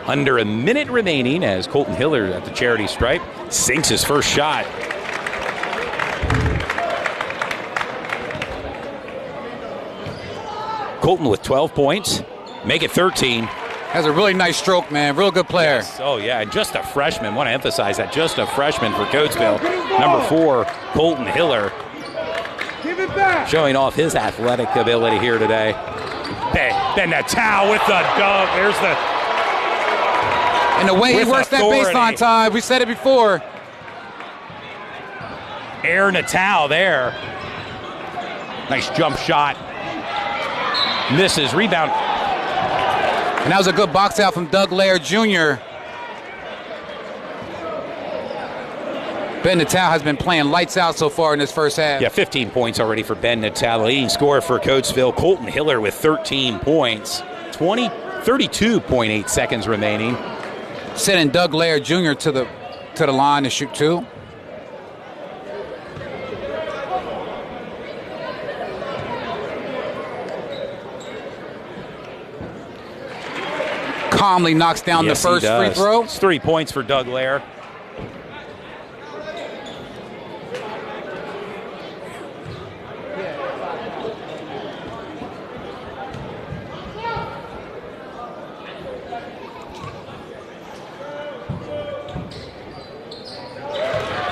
Under a minute remaining as Colton Hiller at the charity stripe sinks his first shot. Colton with 12 points, make it 13. Has a really nice stroke, man. Real good player. Yes. Oh, yeah, and just a freshman. Want to emphasize that. Just a freshman for Coatesville. Number 4, Colton Hiller. Give it back. Showing off his athletic ability here today. Ben Natal with the dunk. There's the... And the way he works that baseline time, we said it before. Air Natal there. Nice jump shot. Misses. Rebound. And that was a good box out from Doug Laird Jr. Ben Natal has been playing lights out so far in this first half. Yeah, 15 points already for Ben Natal. Leading scorer for Coatesville, Colton Hiller with 13 points. 32.8 seconds remaining. Sending Doug Laird Jr. to the line to shoot 2. Calmly knocks down the first free throw. It's 3 points for Doug Laird.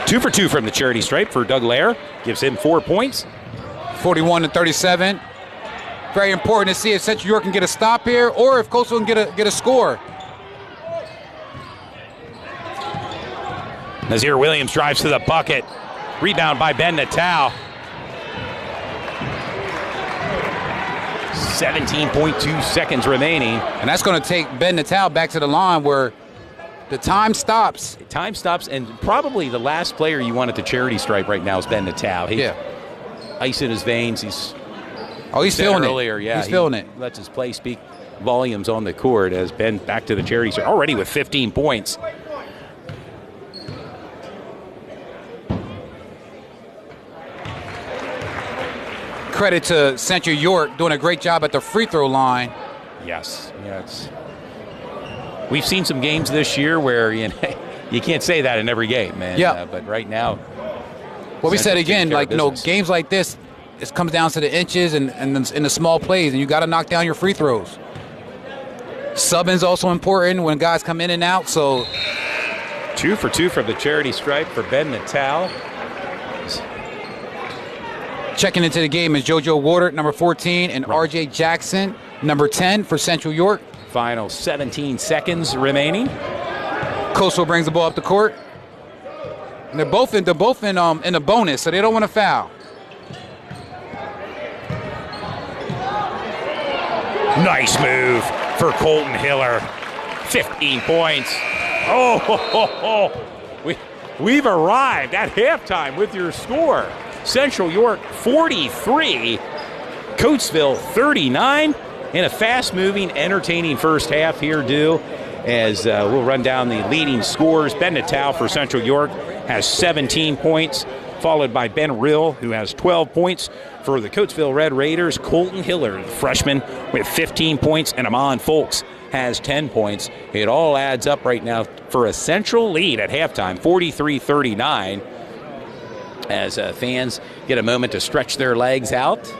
Two for 2 from the charity stripe for Doug Lair. Gives him 4 points. 41-37. Very important to see if Central York can get a stop here or if Coastal can get a score. Nazir Williams drives to the bucket. Rebound by Ben Natal. 17.2 seconds remaining. And that's going to take Ben Natal back to the line where the time stops. Time stops, and probably the last player you want at the charity stripe right now is Ben Natal. Ice in his veins. He's feeling earlier, it. Yeah, he's feeling it. Lets his play speak volumes on the court as Ben back to the charity stripe, already with 15 points. Credit to Central York doing a great job at the free throw line. Yes, we've seen some games this year where you can't say that in every game, man. Yeah. But right now, what we said again, like business. games like this, it comes down to the inches and the small plays, and you got to knock down your free throws. Subbing's also important when guys come in and out. So 2 for 2 from the charity stripe for Ben Natal. Checking into the game is JoJo Water, number 14, and R.J. Jackson, number 10 for Central York. Final 17 seconds remaining. Coastal brings the ball up the court. And they're both in the bonus, so they don't want to foul. Nice move for Colton Hiller. 15 points. We've arrived at halftime with your score. Central York 43, Coatesville 39, in a fast-moving, entertaining first half here, as we'll run down the leading scores. Ben Natal for Central York has 17 points, followed by Ben Rill, who has 12 points. For the Coatesville Red Raiders, Colton Hiller, the freshman, with 15 points, and Amon Folks has 10 points. It all adds up right now for a Central lead at halftime, 43-39. As fans get a moment to stretch their legs out.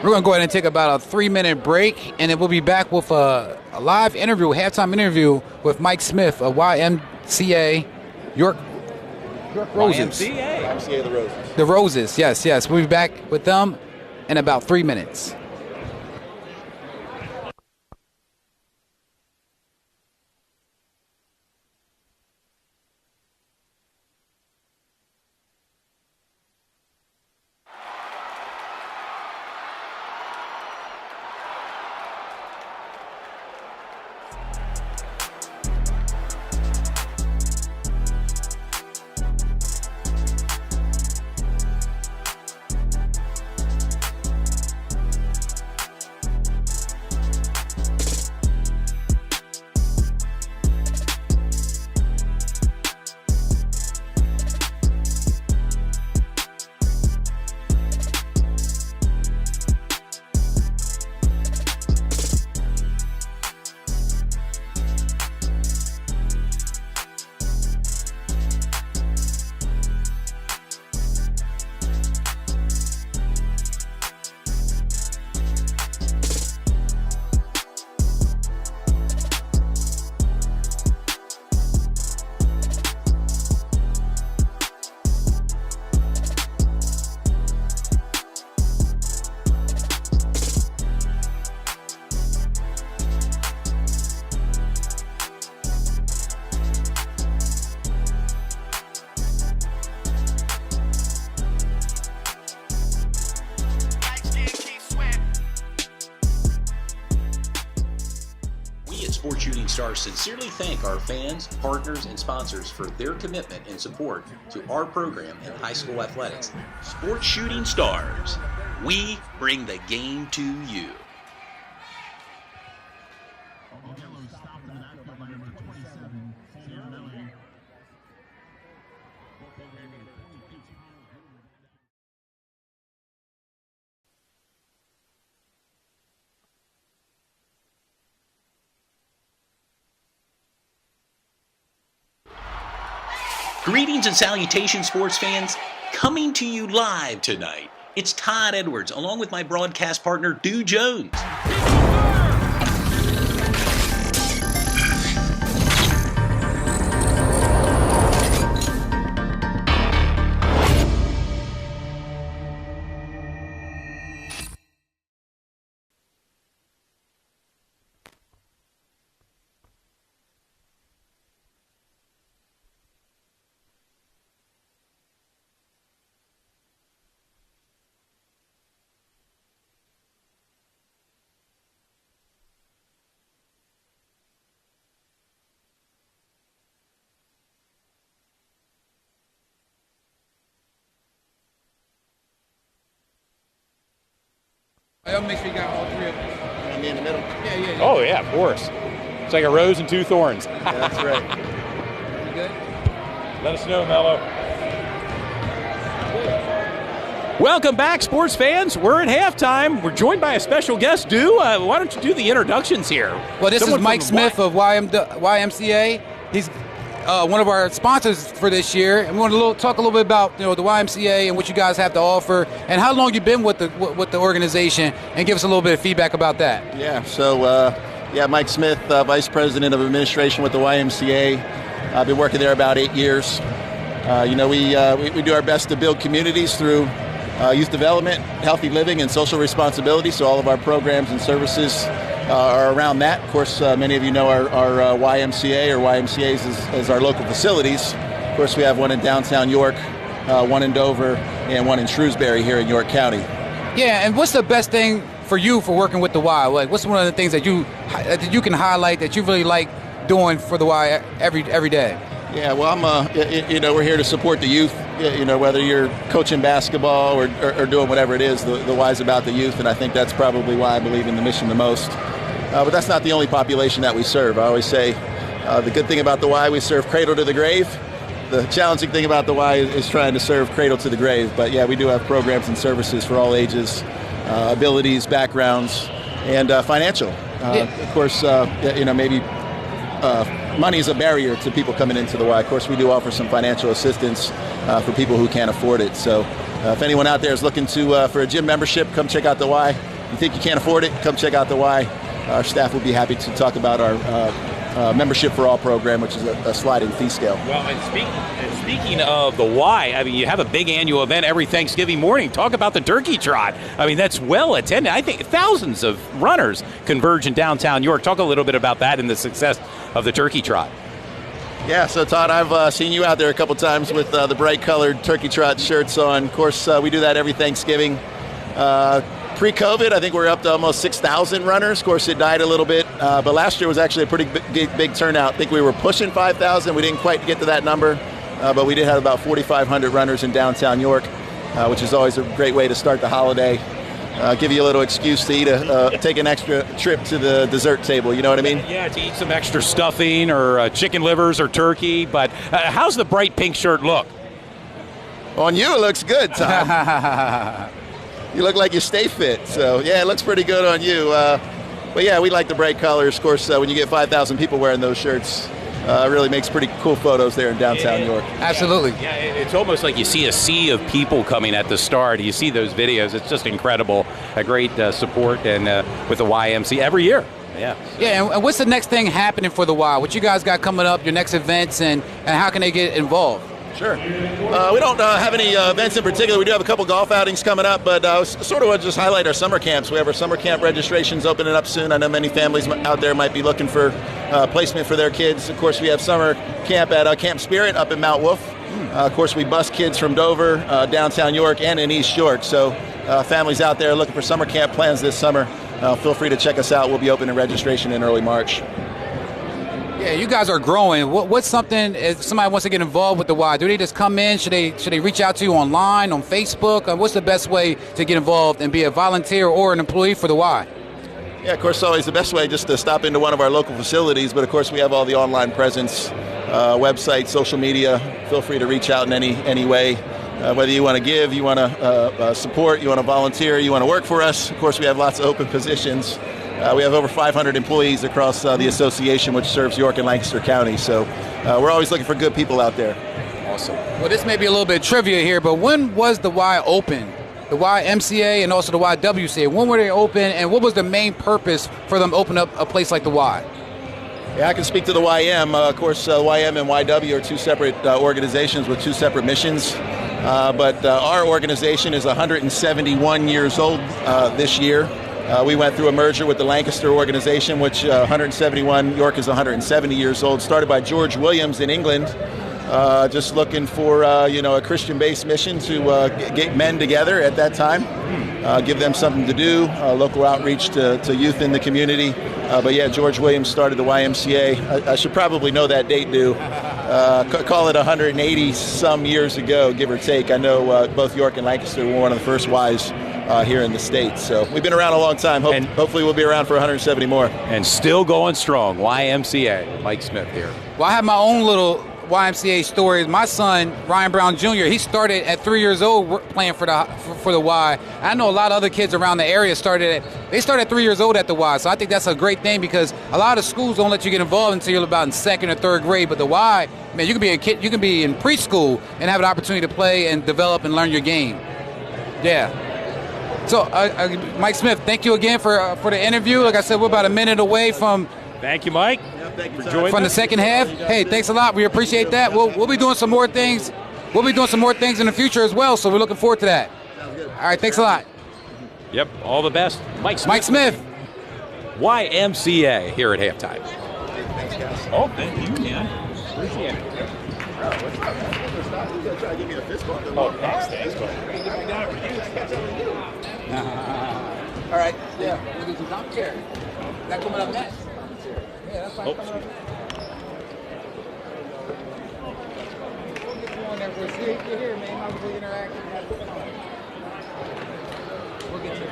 We're going to go ahead and take about a 3-minute break, and then we'll be back with a live interview, halftime interview with Mike Smith of YMCA York Roses. YMCA the Roses. The Roses, yes. We'll be back with them in about 3 minutes. Sports Shooting Stars sincerely thank our fans, partners, and sponsors for their commitment and support to our program in high school athletics. Sports Shooting Stars, we bring the game to you. Greetings and salutations, sports fans. Coming to you live tonight, it's Todd Edwards, along with my broadcast partner, Dew Jones. I'll make sure you got all three of them. Want me in the middle? Yeah. Oh, yeah, of course. It's like a rose and two thorns. Yeah, that's right. You good? Let us know, Mello. Welcome back, sports fans. We're at halftime. We're joined by a special guest, why don't you do the introductions here? Well, this Someone is Mike from the Smith of YMCA. He's one of our sponsors for this year, and we want to talk a little bit about the YMCA and what you guys have to offer, and how long you've been with the organization, and give us a little bit of feedback about that. Yeah. So, Mike Smith, Vice President of Administration with the YMCA. I've been working there about 8 years. We do our best to build communities through youth development, healthy living, and social responsibility. So all of our programs and services are around that. Of course, many of you know our YMCA or YMCAs as our local facilities. Of course, we have one in downtown York, one in Dover, and one in Shrewsbury here in York County. Yeah, and what's the best thing for you for working with the Y? Like, what's one of the things that you can highlight that you really like doing for the Y every day? Yeah, well, we're here to support the youth. Whether you're coaching basketball or doing whatever it is, the Y's about the youth, and I think that's probably why I believe in the mission the most. But that's not the only population that we serve. I always say the good thing about the Y, we serve cradle to the grave. The challenging thing about the Y is trying to serve cradle to the grave. But yeah, we do have programs and services for all ages, abilities, backgrounds, and financial. Of course, maybe money is a barrier to people coming into the Y. Of course, we do offer some financial assistance for people who can't afford it. So if anyone out there is looking for a gym membership, come check out the Y. You think you can't afford it, come check out the Y. Our staff will be happy to talk about our Membership for All program, which is a sliding fee scale. Well, and speaking of the Y, I mean, you have a big annual event every Thanksgiving morning. Talk about the Turkey Trot. I mean, that's well attended. I think thousands of runners converge in downtown York. Talk a little bit about that and the success of the Turkey Trot. Yeah, so Todd, I've seen you out there a couple times with the bright-colored Turkey Trot shirts on. Of course, we do that every Thanksgiving. Pre-COVID, I think we're up to almost 6,000 runners. Of course, it died a little bit, but last year was actually a pretty big turnout. I think we were pushing 5,000. We didn't quite get to that number, but we did have about 4,500 runners in downtown York, which is always a great way to start the holiday. Give you a little excuse to take an extra trip to the dessert table. You know what I mean? Yeah, to eat some extra stuffing or chicken livers or turkey. But how's the bright pink shirt look? On you, it looks good, Tom. You look like you stay fit. So, yeah, it looks pretty good on you. But, yeah, we like the bright colors. Of course, when you get 5,000 people wearing those shirts, it really makes pretty cool photos there in downtown York. Absolutely. Yeah, it's almost like you see a sea of people coming at the start. You see those videos. It's just incredible. A great support and with the YMC every year. Yeah. Yeah, and what's the next thing happening for the Y? What you guys got coming up, your next events, and how can they get involved? Sure. We don't have any events in particular. We do have a couple golf outings coming up, but sort of want to just highlight our summer camps. We have our summer camp registrations opening up soon. I know many families out there might be looking for placement for their kids. Of course, we have summer camp at Camp Spirit up in Mount Wolf. Of course, we bus kids from Dover, downtown York, and in East York. So families out there looking for summer camp plans this summer, feel free to check us out. We'll be opening registration in early March. Yeah, you guys are growing. What's something, if somebody wants to get involved with the Y, do they just come in? Should they reach out to you online, on Facebook? What's the best way to get involved and be a volunteer or an employee for the Y? Yeah, of course, always the best way just to stop into one of our local facilities. But, of course, we have all the online presence, website, social media. Feel free to reach out in any way. Whether you want to give, you want to support, you want to volunteer, you want to work for us. Of course, we have lots of open positions. We have over 500 employees across the association, which serves York and Lancaster County. So we're always looking for good people out there. Awesome. Well, this may be a little bit trivia here, but when was the Y open? The YMCA and also the YWCA. When were they open, and what was the main purpose for them to open up a place like the Y? Yeah, I can speak to the YM. Of course, YM and YW are two separate organizations with two separate missions. But our organization is 171 years old this year. We went through a merger with the Lancaster organization, which 171, York is 170 years old, started by George Williams in England, just looking for, a Christian-based mission to get men together at that time, give them something to do, local outreach to youth in the community. But yeah, George Williams started the YMCA. I should probably know that date due. Call it 180 some years ago, give or take. I know both York and Lancaster were one of the first Ys here in the States. So we've been around a long time. Hopefully we'll be around for 170 more. And still going strong. YMCA. Mike Smith here. Well, I have my own little YMCA story. My son, Ryan Brown Jr., he started at 3 years old playing for the Y. I know a lot of other kids around the area started at 3 years old at the Y. So I think that's a great thing because a lot of schools don't let you get involved until you're about in second or third grade. But the Y, man, you can be a kid, you can be in preschool and have an opportunity to play and develop and learn your game. Yeah. So, Mike Smith, thank you again for the interview. Like I said, we're about a minute away from. Thank you, Mike. From the second half. Hey, thanks a lot. We appreciate that. We'll be doing some more things. We'll be doing some more things in the future as well. So we're looking forward to that. Sounds good. All right, thanks a lot. Yep, all the best. Mike Smith. Mike Smith. YMCA here at halftime. Thanks, guys. Oh, thank you, man. Appreciate it. Oh, thanks. All right. Yeah. We'll do some top chair. That coming up next. Yeah, that's fine. We'll get you on there. We'll see if you're here, man. How we interact. We'll get you.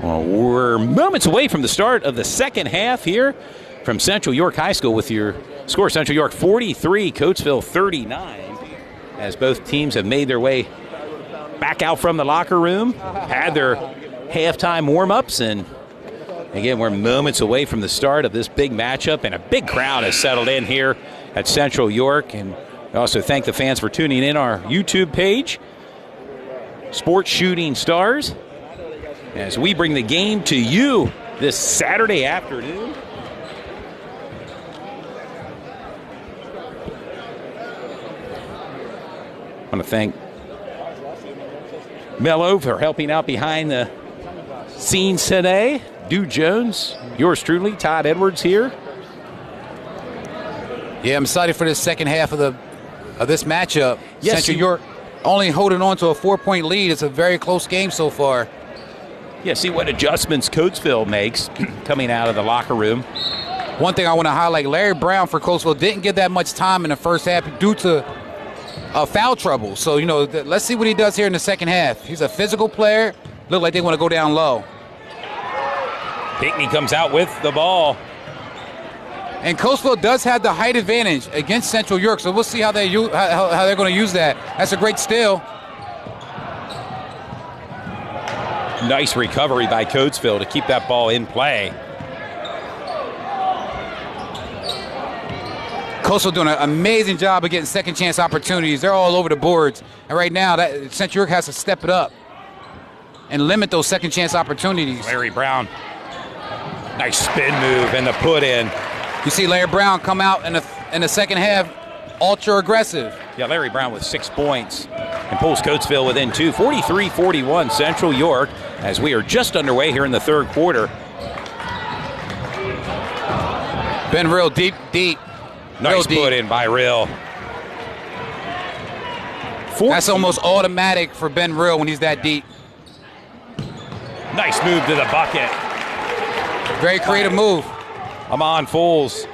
Well, we're moments away from the start of the second half here from Central York High School with your score. Central York 43, Coatesville 39, as both teams have made their way back out from the locker room, had their halftime warm-ups, and again, we're moments away from the start of this big matchup, and a big crowd has settled in here at Central York. And I also thank the fans for tuning in our YouTube page, Sports Shooting Stars, as we bring the game to you this Saturday afternoon. I want to thank Mello for helping out behind the scenes today. Dew Jones, yours truly, Todd Edwards here. Yeah, I'm excited for the second half of this matchup. Yes, Central York only holding on to a 4-point lead. It's a very close game so far. Yeah, see what adjustments Coatesville makes coming out of the locker room. One thing I want to highlight, Larry Brown for Coatesville didn't get that much time in the first half due to foul trouble. So, let's see what he does here in the second half. He's a physical player. Look like they want to go down low. Pinkney comes out with the ball. And Coatesville does have the height advantage against Central York, so we'll see how they're going to use that. That's a great steal. Nice recovery by Coatesville to keep that ball in play. Coastal doing an amazing job of getting second chance opportunities. They're all over the boards. And right now, Central York has to step it up and limit those second chance opportunities. Larry Brown. Nice spin move and the put in. You see Larry Brown come out in the second half, ultra aggressive. Yeah, Larry Brown with 6 points and pulls Coatesville within 2. 43-41 Central York as we are just underway here in the third quarter. Ben Real deep. Nice put in by Real. That's almost automatic for Ben Real when he's that deep. Nice move to the bucket. Very creative move. Amon Fools.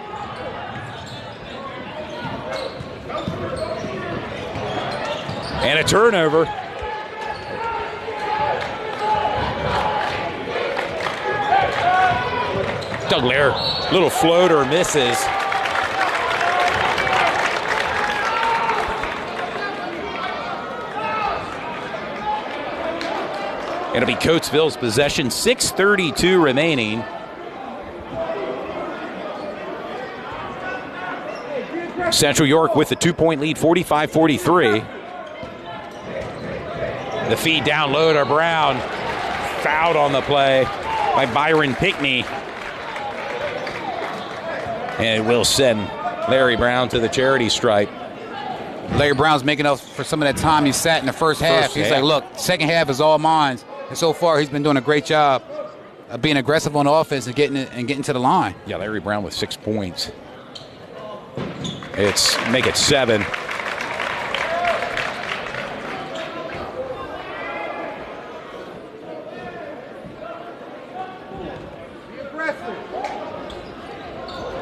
And a turnover. Doug Lair, little floater, misses. It'll be Coatesville's possession, 6:32 remaining. Central York with the 2-point lead, 45-43. The feed down low to Brown. Fouled on the play by Byron Pinkney. And it will send Larry Brown to the charity stripe. Larry Brown's making up for some of that time he sat in the first half. He's like, look, second half is all mine. And so far, he's been doing a great job of being aggressive on offense and getting to the line. Yeah, Larry Brown with 6 points. Make it 7.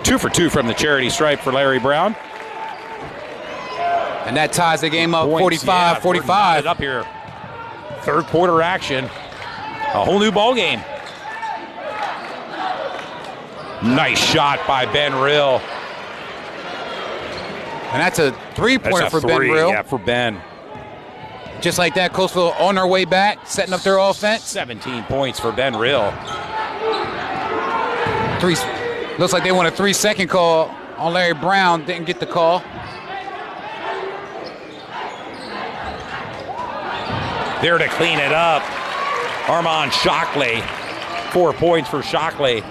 Two for 2 from the charity stripe for Larry Brown. And that ties the game up 45-45. Up here. Third quarter action. A whole new ball game. Nice shot by Ben Rill. And that's a three-pointer for Ben Rill. Yeah, for Ben. Just like that, Coatesville on their way back, setting up their offense. 17 points for Ben Rill. Looks like they want a 3-second call on Larry Brown. Didn't get the call. There to clean it up. Armand Shockley. 4 points for Shockley.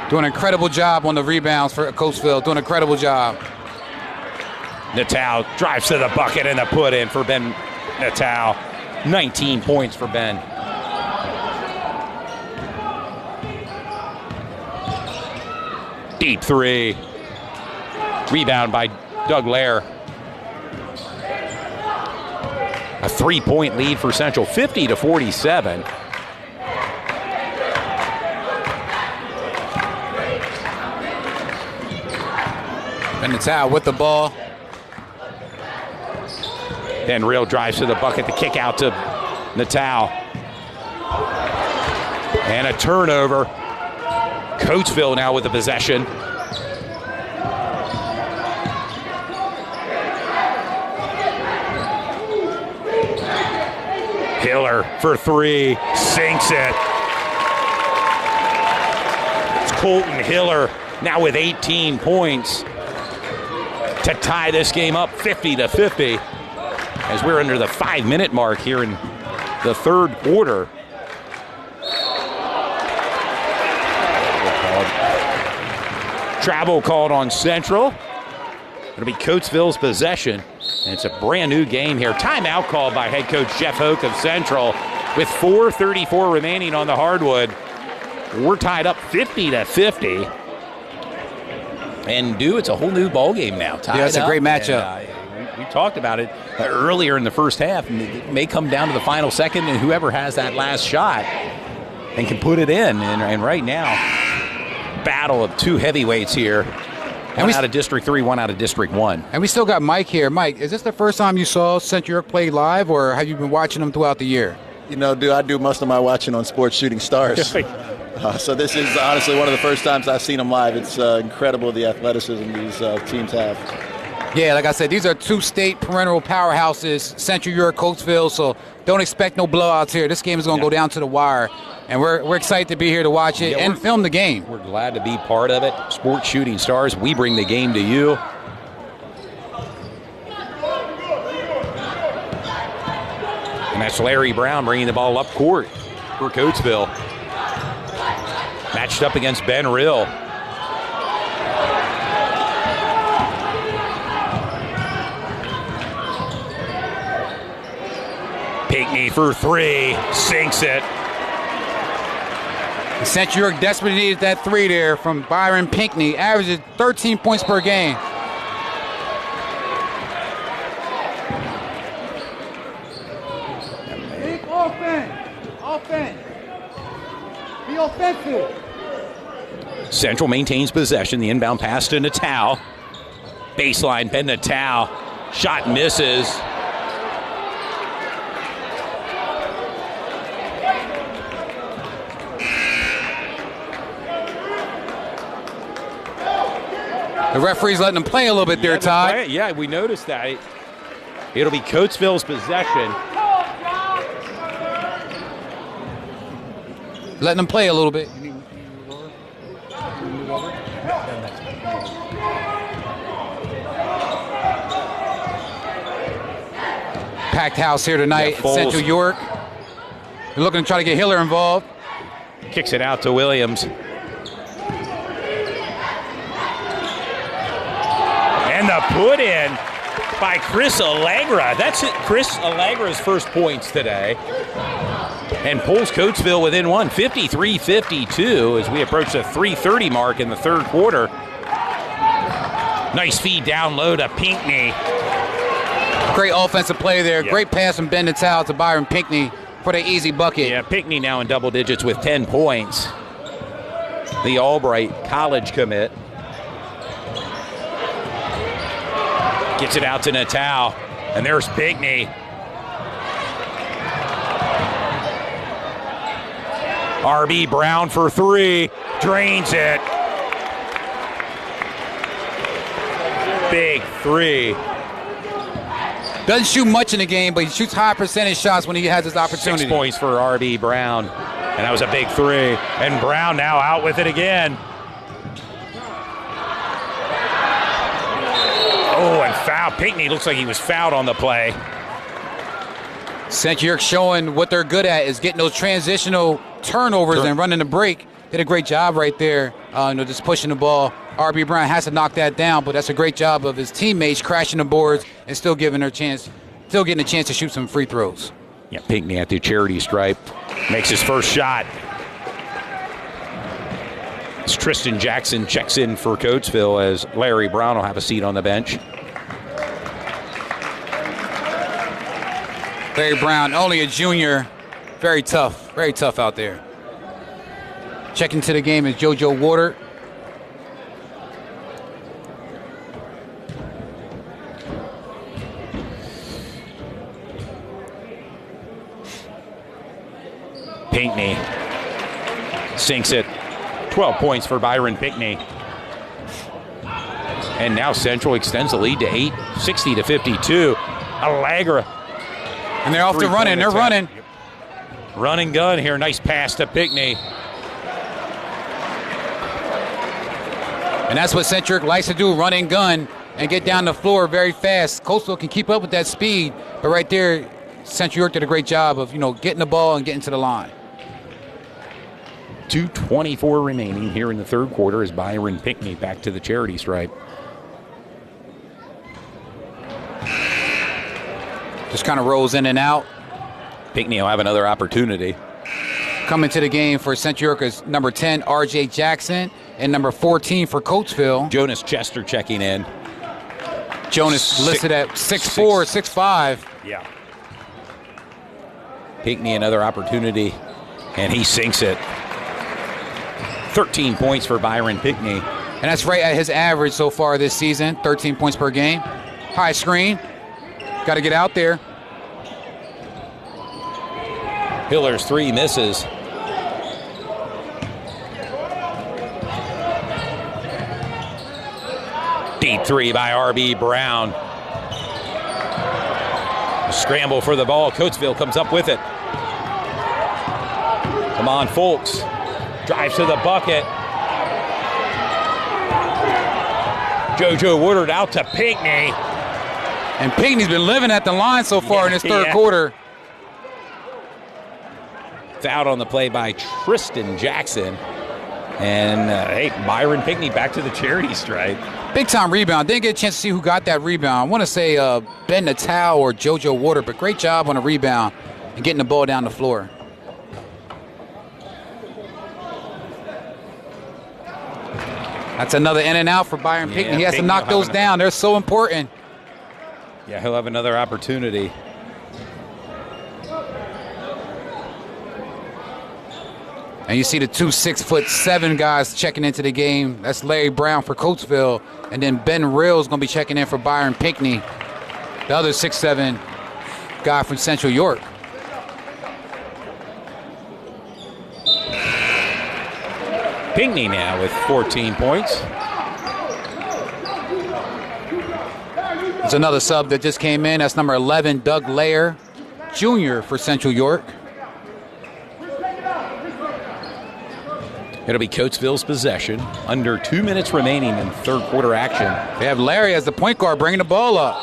Doing an incredible job on the rebounds for Coatesville. Doing an incredible job. Natal drives to the bucket and the put in for Ben Natal. 19 points for Ben. Deep three. Rebound by Doug Lair. A 3-point lead for Central, 50-47. Ben Natal with the ball. Ben Rill drives to the bucket, the kick out to Natal. And a turnover. Coatesville now with the possession. Hiller for three, sinks it. It's Colton Hiller now with 18 points to tie this game up 50-50 as we're under the 5-minute mark here in the third quarter. Travel called on Central. It'll be Coatesville's possession. And it's a brand new game here. Timeout called by head coach Jeff Hoke of Central with 4:34 remaining on the hardwood. We're tied up 50-50. And it's a whole new ball game now. Yeah, it's a great matchup. We talked about it earlier in the first half. And it may come down to the final second, and whoever has that last shot and can put it in. And right now, battle of two heavyweights here. One out of District 3, one out of District 1. And we still got Mike here. Mike, is this the first time you saw Central York play live, or have you been watching them throughout the year? You know, I do most of my watching on Sports Shooting Stars. So this is honestly one of the first times I've seen them live. It's incredible the athleticism these teams have. Yeah, like I said, these are two state perennial powerhouses, Central York, Coatesville, so don't expect no blowouts here. This game is going to go down to the wire, and we're excited to be here to watch it and film the game. We're glad to be part of it. Sports Shooting Stars, we bring the game to you. And that's Larry Brown bringing the ball up court for Coatesville. Matched up against Ben Rill. Pinckney for three, sinks it. Central York desperately needed that three there from Byron Pinckney, averages 13 points per game. Big offense. Be offensive. Central maintains possession. The inbound pass to Natal. Baseline, Ben Natal. Shot misses. The referee's letting them play a little bit there, Todd. Yeah, we noticed that. It'll be Coatesville's possession. Letting them play a little bit. Packed house here tonight at Central York. They're looking to try to get Hiller involved. Kicks it out to Williams. And the put in by Chris Allegra. That's it. Chris Allegra's first points today. And pulls Coatesville within one, 53-52 as we approach the 3:30 mark in the third quarter. Nice feed down low to Pinckney. Great offensive play there. Yep. Great pass from Ben Natal to Byron Pinckney for the easy bucket. Yeah, Pinckney now in double digits with 10 points. The Albright College commit. Gets it out to Natal. And there's Pinckney. RB Brown for three. Drains it. Big three. Doesn't shoot much in the game, but he shoots high percentage shots when he has his opportunity. 6 points for RB Brown. And that was a big three. And Brown now out with it again. Oh, and foul. Pinckney looks like he was fouled on the play. Central York showing what they're good at is getting those transitional turnovers and running the break. Did a great job right there, just pushing the ball. RB Brown has to knock that down, but that's a great job of his teammates crashing the boards and still getting a chance to shoot some free throws. Yeah, Pinckney at the charity stripe makes his first shot. As Tristan Jackson checks in for Coatesville as Larry Brown will have a seat on the bench. Larry Brown, only a junior, very tough out there. Checking to the game is JoJo Water. Pinckney sinks it. 12 points for Byron Pinckney. And now Central extends the lead to 8, 60-52. Allegra. And they're off to running. They're running. Run and gun here. Nice pass to Pinckney. And that's what Central likes to do, run and gun and get down the floor very fast. Coastal can keep up with that speed, but right there, Central York did a great job of, getting the ball and getting to the line. 2:24 remaining here in the third quarter as Byron Pinckney back to the charity stripe. Just kind of rolls in and out. Pinckney will have another opportunity. Coming to the game for Central York is number 10, R.J. Jackson, and number 14 for Coatesville. Jonas Chester checking in. Jonas listed at 6'4", 6'5". Yeah. Pinckney another opportunity, and he sinks it. 13 points for Byron Pinckney. And that's right at his average so far this season, 13 points per game. High screen. Got to get out there. Hiller's three misses. Deep three by RB Brown. Scramble for the ball. Coatesville comes up with it. Come on, Folks. Drives to the bucket. JoJo Woodard out to Pinckney. And Pinckney's been living at the line so far in this third quarter. Fouled on the play by Tristan Jackson. And, Byron Pinckney back to the charity stripe. Big time rebound. Didn't get a chance to see who got that rebound. I want to say Ben Natal or JoJo Water, but great job on the rebound and getting the ball down the floor. That's another in and out for Byron Pinckney. He has to knock those down. They're so important. Yeah, he'll have another opportunity. And you see the two 6'7" guys checking into the game. That's Larry Brown for Coatesville. And then Ben Reel's going to be checking in for Byron Pinckney, the other 6'7" guy from Central York. Pinckney now with 14 points. There's another sub that just came in. That's number 11, Doug Lair, Jr. for Central York. It'll be Coatesville's possession. Under 2 minutes remaining in third quarter action. They have Larry as the point guard bringing the ball up,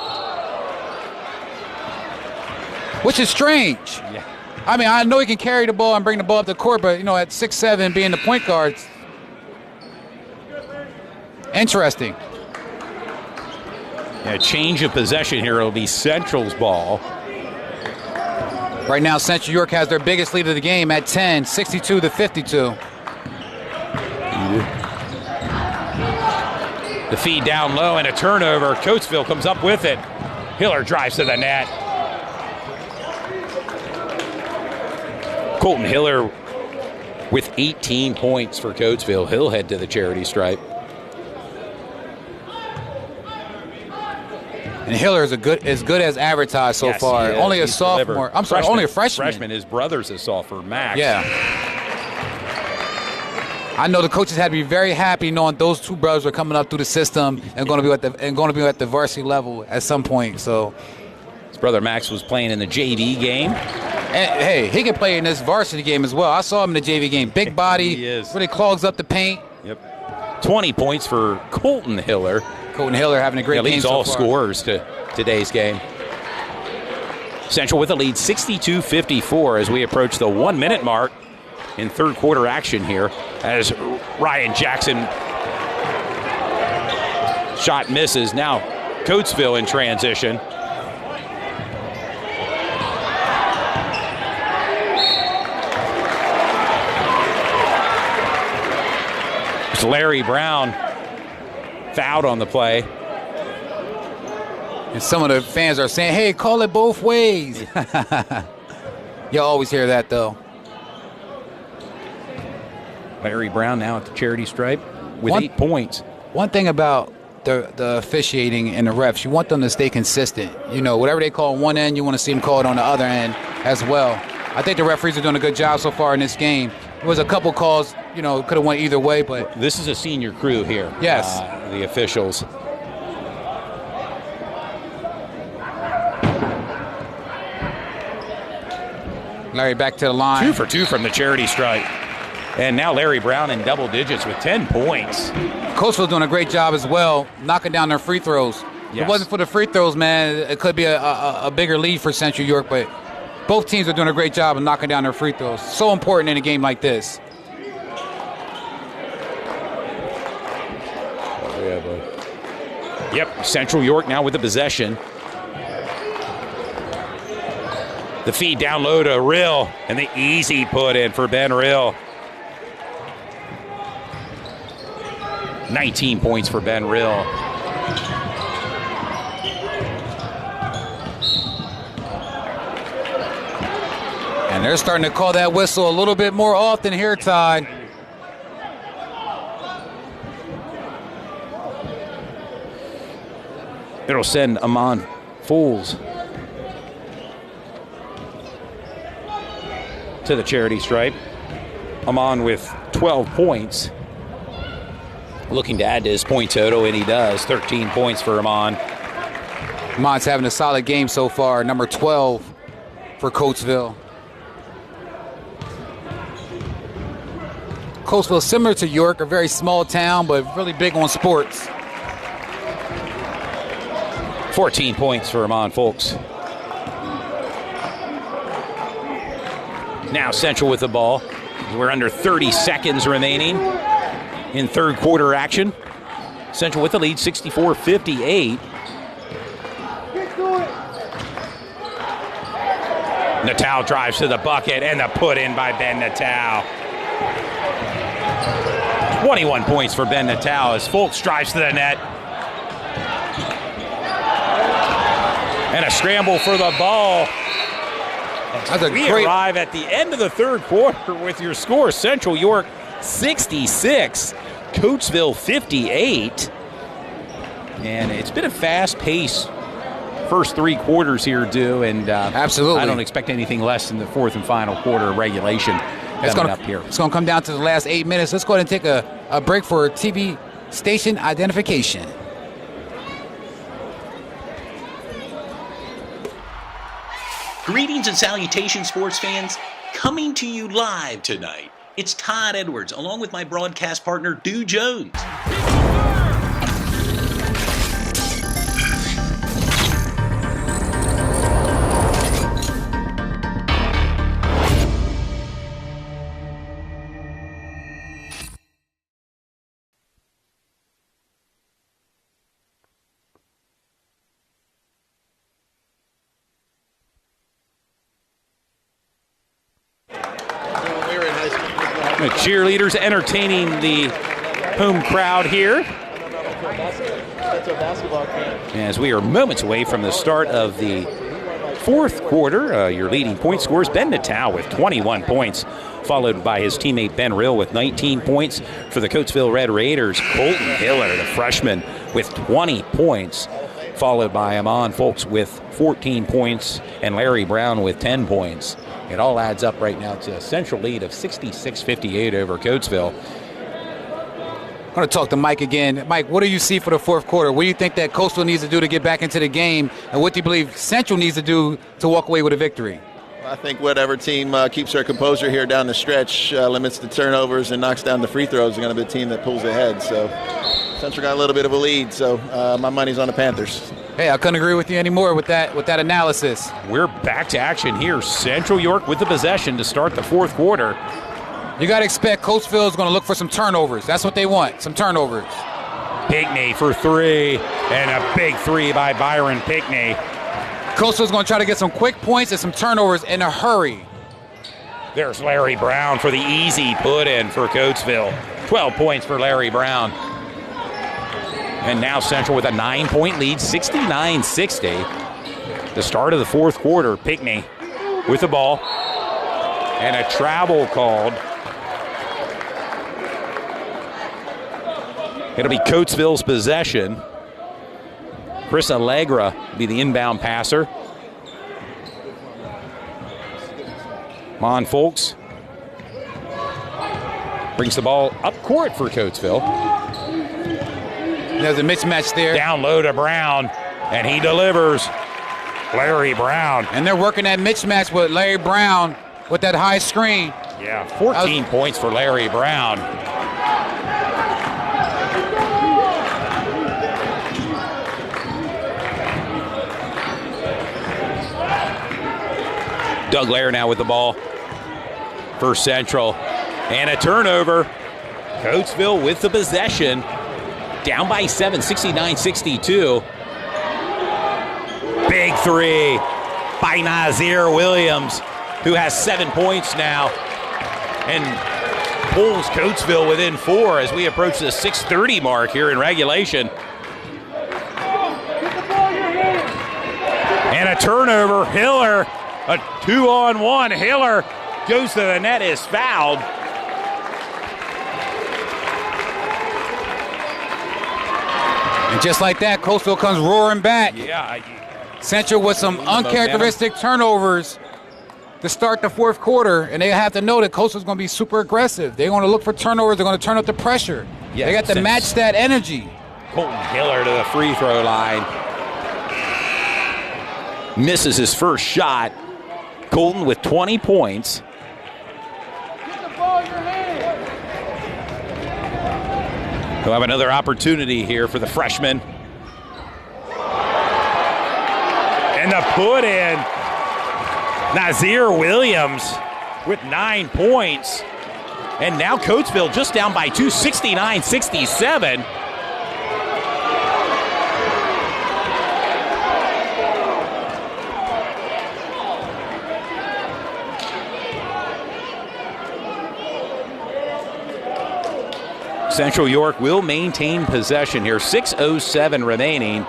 which is strange. Yeah. I mean, I know he can carry the ball and bring the ball up the court, but, at 6'7", being the point guard, interesting. Yeah, change of possession here. It'll be Central's ball. Right now, Central York has their biggest lead of the game at 10, 62-52. The feed down low and a turnover. Coatesville comes up with it. Hiller drives to the net. Colton Hiller with 18 points for Coatesville. He'll head to the charity stripe. And Hiller is as good as advertised so far. Only a sophomore. I'm sorry, only a freshman. His brother's a sophomore, Max. Yeah. I know the coaches had to be very happy knowing those two brothers were coming up through the system and going to be at the varsity level at some point. So His brother Max was playing in the JV game. and, hey, he can play in this varsity game as well. I saw him in the JV game. Big body, He is. really clogs up the paint. Yep. 20 points for Colton Hiller. Colton Hiller having a great game Leads so all far. scorers to today's game. Central with the lead 62-54 as we approach the 1-minute mark in third quarter action here as Ryan Jackson shot misses. Now Coatesville in transition. It's Larry Brown fouled on the play. And some of the fans are saying, hey, call it both ways. You'll always hear that, though. Larry Brown now at the charity stripe with 8 points. One thing about the officiating and the refs, you want them to stay consistent. You know, whatever they call on one end, you want to see them call it on the other end as well. I think the referees are doing a good job so far in this game. There was a couple calls, you know, could have went either way, but This is a senior crew here. Yes. The officials. Larry back to the line. 2 for 2 from the charity stripe. And now Larry Brown in double digits with 10 points. Coatesville doing a great job as well, knocking down their free throws. If Yes. it wasn't for the free throws, man, it could be a bigger lead for Central York, but both teams are doing a great job of knocking down their free throws. So important in a game like this. Yep, Central York now with the possession. The feed down low to Rill, and the easy put in for Ben Rill. 19 points for Ben Rill. And they're starting to call that whistle a little bit more often here, Todd. It'll send Amon Fools to the charity stripe. Amon with 12 points. Looking to add to his point total, and he does. 13 points for Amon. Amon's having a solid game so far, number 12 for Coatesville. Coatesville, similar to York, a very small town, but really big on sports. 14 points for Amon Folks. Now Central with the ball. We're under 30 seconds remaining in third quarter action. Central with the lead, 64-58. Natal drives to the bucket, and the put in by Ben Natal. 21 points for Ben Natal as Folks drives to the net. And a scramble for the ball. That's a We great. arrive at the end of the third quarter with your score. Central York 66, Coatesville 58. And it's been a fast-paced first three quarters here, Dew, and Absolutely. I don't expect anything less in the fourth and final quarter of regulation coming up here. It's going to come down to the last 8 minutes. Let's go ahead and take a break for TV station identification. Greetings and salutations, sports fans. Coming to you live tonight, it's Todd Edwards, along with my broadcast partner, Dew Jones. The cheerleaders entertaining the home crowd here. As we are moments away from the start of the fourth quarter, your leading point scorers, Ben Natal with 21 points, followed by his teammate Ben Rill with 19 points. For the Coatesville Red Raiders, Colton Hiller, the freshman, with 20 points, followed by Amon Folks with 14 points and Larry Brown with 10 points. It all adds up right now to a central lead of 66-58 over Coatesville. I'm going to talk to Mike again. Mike, what do you see for the fourth quarter? What do you think that Coastal needs to do to get back into the game? And what do you believe Central needs to do to walk away with a victory? I think whatever team keeps their composure here down the stretch, limits the turnovers, and knocks down the free throws are going to be the team that pulls ahead. So Central got a little bit of a lead, so my money's on the Panthers. Hey, I couldn't agree with you anymore with that analysis. We're back to action here. Central York with the possession to start the fourth quarter. You got to expect Coatesville is going to look for some turnovers. That's what they want, some turnovers. Pinkney for three, and a big three by Byron Pinkney. Coastal's going to try to get some quick points and some turnovers in a hurry. There's Larry Brown for the easy put-in for Coatesville. 12 points for Larry Brown. And now Central with a 9-point lead, 69-60. The start of the fourth quarter, Pinkney with the ball. And a travel called. It'll be Coatesville's possession. Chris Allegra will be the inbound passer. Mon Folks brings the ball up court for Coatesville. There's a mismatch there. Down low to Brown, and he delivers. Larry Brown. And they're working that mismatch with Larry Brown with that high screen. Yeah, 14 points for Larry Brown. Doug Lair now with the ball for Central. And a turnover. Coatesville with the possession. Down by 7, 69-62. Big three by Nazir Williams, who has 7 points now and pulls Coatesville within 4 as we approach the 6:30 mark here in regulation. And a turnover. Hiller, a 2-on-1. Hiller goes to the net, is fouled. And just like that, Coastal comes roaring back. Yeah. Central with some uncharacteristic turnovers to start the fourth quarter, and they have to know that Coastal's going to be super aggressive. They're going to look for turnovers. They're going to turn up the pressure. Yeah, they got to match that energy. Colton Hiller to the free throw line. Misses his first shot. Colton with 20 points. He'll have another opportunity here for the freshman. And the put in. Nazir Williams with 9 points. And now Coatesville just down by 2, 69-67. Central York will maintain possession here. 6:07 remaining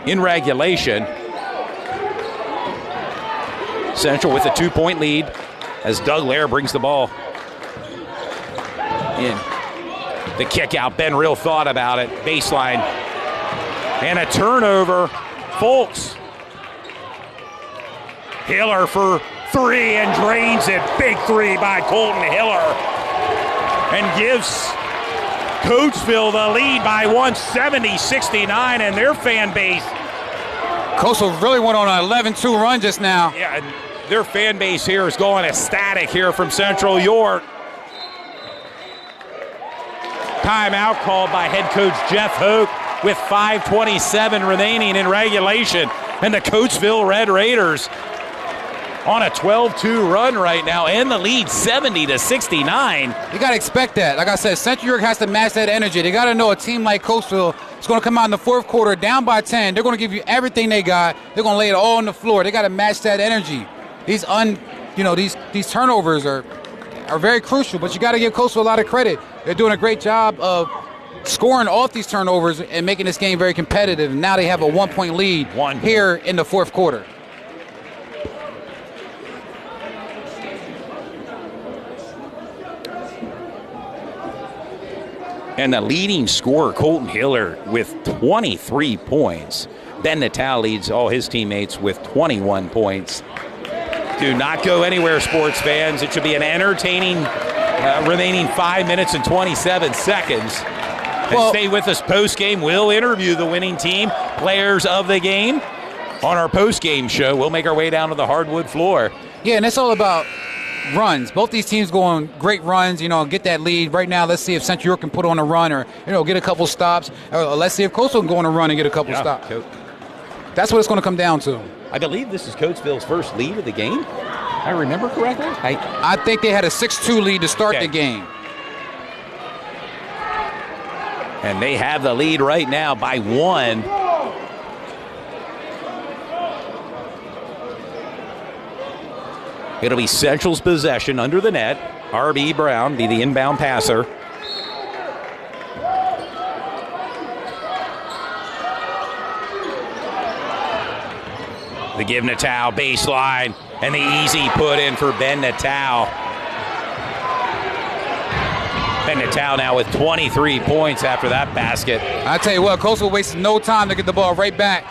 in regulation. Central with a 2-point lead as Doug Lair brings the ball in. The kick out, Ben Real thought about it. Baseline. And a turnover. Folks. Hiller for three and drains it. Big three by Colton Hiller. And gives Coatesville the lead by 170-69, and their fan base. Coastal really went on an 11-2 run just now. Yeah, and their fan base here is going ecstatic here from Central York. Timeout called by head coach Jeff Hoke with 5:27 remaining in regulation. And the Coatesville Red Raiders on a 12-2 run right now, and the lead 70-69. You got to expect that. Like I said, Central York has to match that energy. They got to know a team like Coastal is going to come out in the fourth quarter down by 10. They're going to give you everything they got. They're going to lay it all on the floor. They got to match that energy. These turnovers are very crucial, but you got to give Coastal a lot of credit. They're doing a great job of scoring off these turnovers and making this game very competitive. And now they have a 1-point lead here in the fourth quarter. And the leading scorer, Colton Hiller, with 23 points. Ben Natal leads all his teammates with 21 points. Do not go anywhere, sports fans. It should be an entertaining Remaining 5 minutes and 27 seconds. And stay with us post-game. We'll interview the winning team, players of the game, on our post-game show. We'll make our way down to the hardwood floor. Yeah, and it's all about runs. Both these teams go on great runs, get that lead. Right now, let's see if Central York can put on a run or, get a couple stops. Or let's see if Coastal can go on a run and get a couple stops. That's what it's going to come down to. I believe this is Coatesville's first lead of the game. I remember correctly? I think they had a 6-2 lead to start the game. And they have the lead right now by 1. It'll be Central's possession under the net. R.B. Brown be the inbound passer. The give Natal baseline, and the easy put in for Ben Natal. Ben Natal now with 23 points after that basket. I tell you what, Coastal wasted no time to get the ball right back.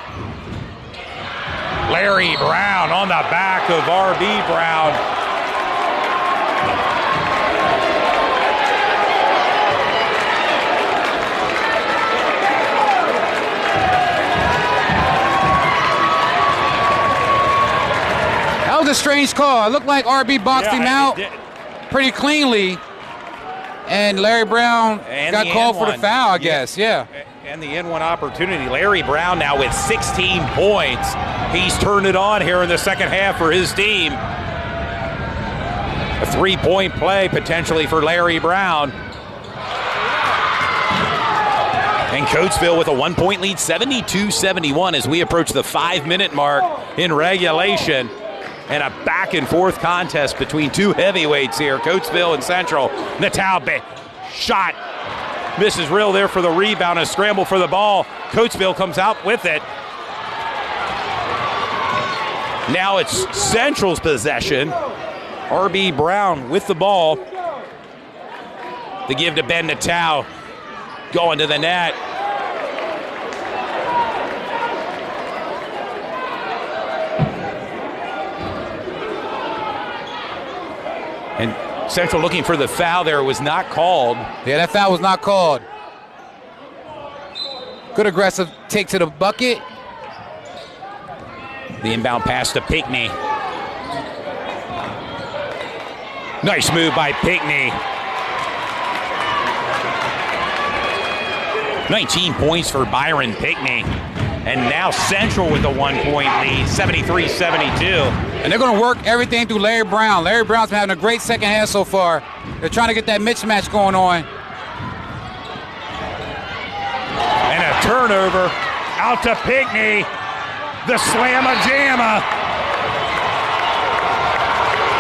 Larry Brown on the back of R.B. Brown. That was a strange call. It looked like R.B. boxed him out pretty cleanly. And Larry Brown got called for the foul, I guess. Yeah. And the N1 opportunity. Larry Brown now with 16 points. He's turned it on here in the second half for his team. A 3-point play potentially for Larry Brown. And Coatesville with a 1-point lead, 72-71 as we approach the 5-minute mark in regulation. And a back-and-forth contest between two heavyweights here, Coatesville and Central. Natal shot. Misses real there for the rebound. A scramble for the ball. Coatesville comes out with it. Now it's Central's possession. R.B. Brown with the ball. The give to Ben Natal. Going to the net. And Central looking for the foul there. Was not called. Yeah, that foul was not called. Good aggressive take to the bucket. The inbound pass to Pinckney. Nice move by Pinckney. 19 points for Byron Pinckney. And now Central with a 1-point lead, 73-72. And they're going to work everything through Larry Brown. Larry Brown's been having a great second half so far. They're trying to get that mismatch going on. And a turnover out to Pinckney. The slamma-jamma.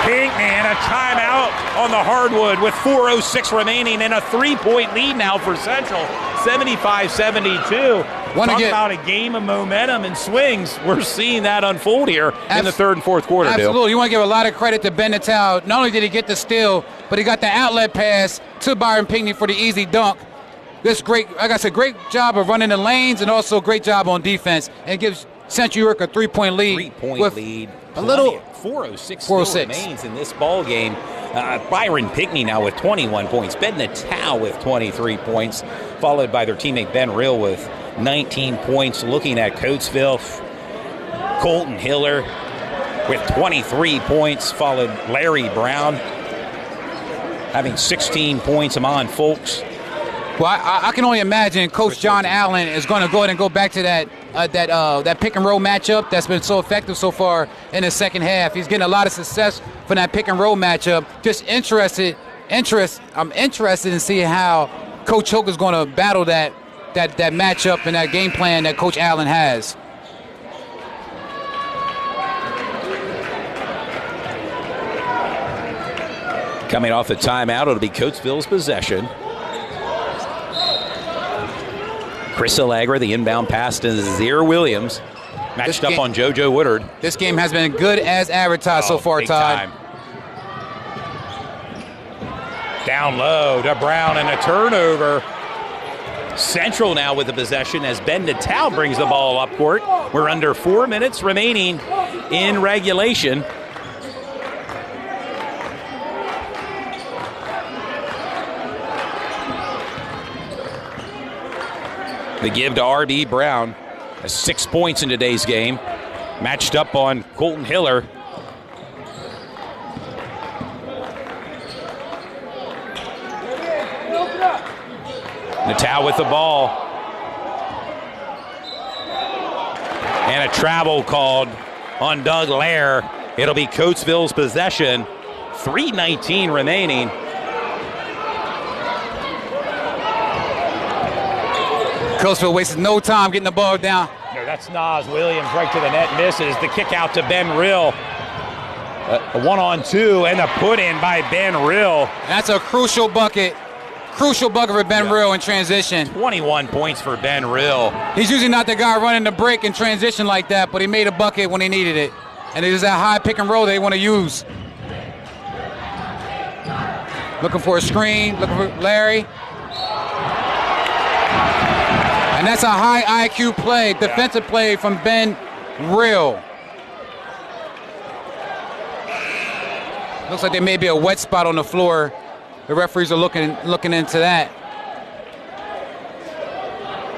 Pinckney and a timeout on the hardwood with 4:06 remaining and a 3-point lead now for Central, 75-72. Talk about a game of momentum and swings. We're seeing that unfold here in the third and fourth quarter. Absolutely. Dale. You want to give a lot of credit to Ben Natal. Not only did he get the steal, but he got the outlet pass to Byron Pinckney for the easy dunk. This great, like I said, great job of running the lanes and also great job on defense. And it gives Central York a 3-point lead. 3-point lead. A little 4:06 still remains in this ball game. Byron Pinckney now with 21 points. Ben Natal with 23 points, followed by their teammate Ben Rill with 19 points. Looking at Coatesville, Colton Hiller with 23 points, followed Larry Brown having 16 points. Amon Folks. Well, I can only imagine Coach John Allen is going to go ahead and go back to that pick and roll matchup that's been so effective so far in the second half. He's getting a lot of success from that pick and roll matchup. I'm interested in seeing how Coach Hoke is going to battle that matchup and that game plan that Coach Allen has. Coming off the timeout, it'll be Coatesville's possession. Chris Allegra, the inbound pass to Zaire Williams. Matched up on JoJo Woodard. This game has been good as advertised so far, Todd. Time. Down low to Brown and a turnover. Central now with the possession as Ben Natal brings the ball up court. We're under 4 minutes remaining in regulation. The give to R.B. Brown. Has 6 points in today's game. Matched up on Colton Hiller. Natal with the ball. And a travel called on Doug Lair. It'll be Coatesville's possession. 3:19 remaining. Coatesville wasted no time getting the ball down. No, that's Nas Williams right to the net, misses. The kick out to Ben Rill. A 1-on-2 and a put in by Ben Rill. That's a crucial bucket. Crucial bucket for Ben Rill in transition. 21 points for Ben Rill. He's usually not the guy running the break in transition like that, but he made a bucket when he needed it. And it is that high pick and roll they want to use. Looking for a screen, looking for Larry. And that's a high IQ play, defensive play from Ben Rill. Looks like there may be a wet spot on the floor. The referees are looking into that.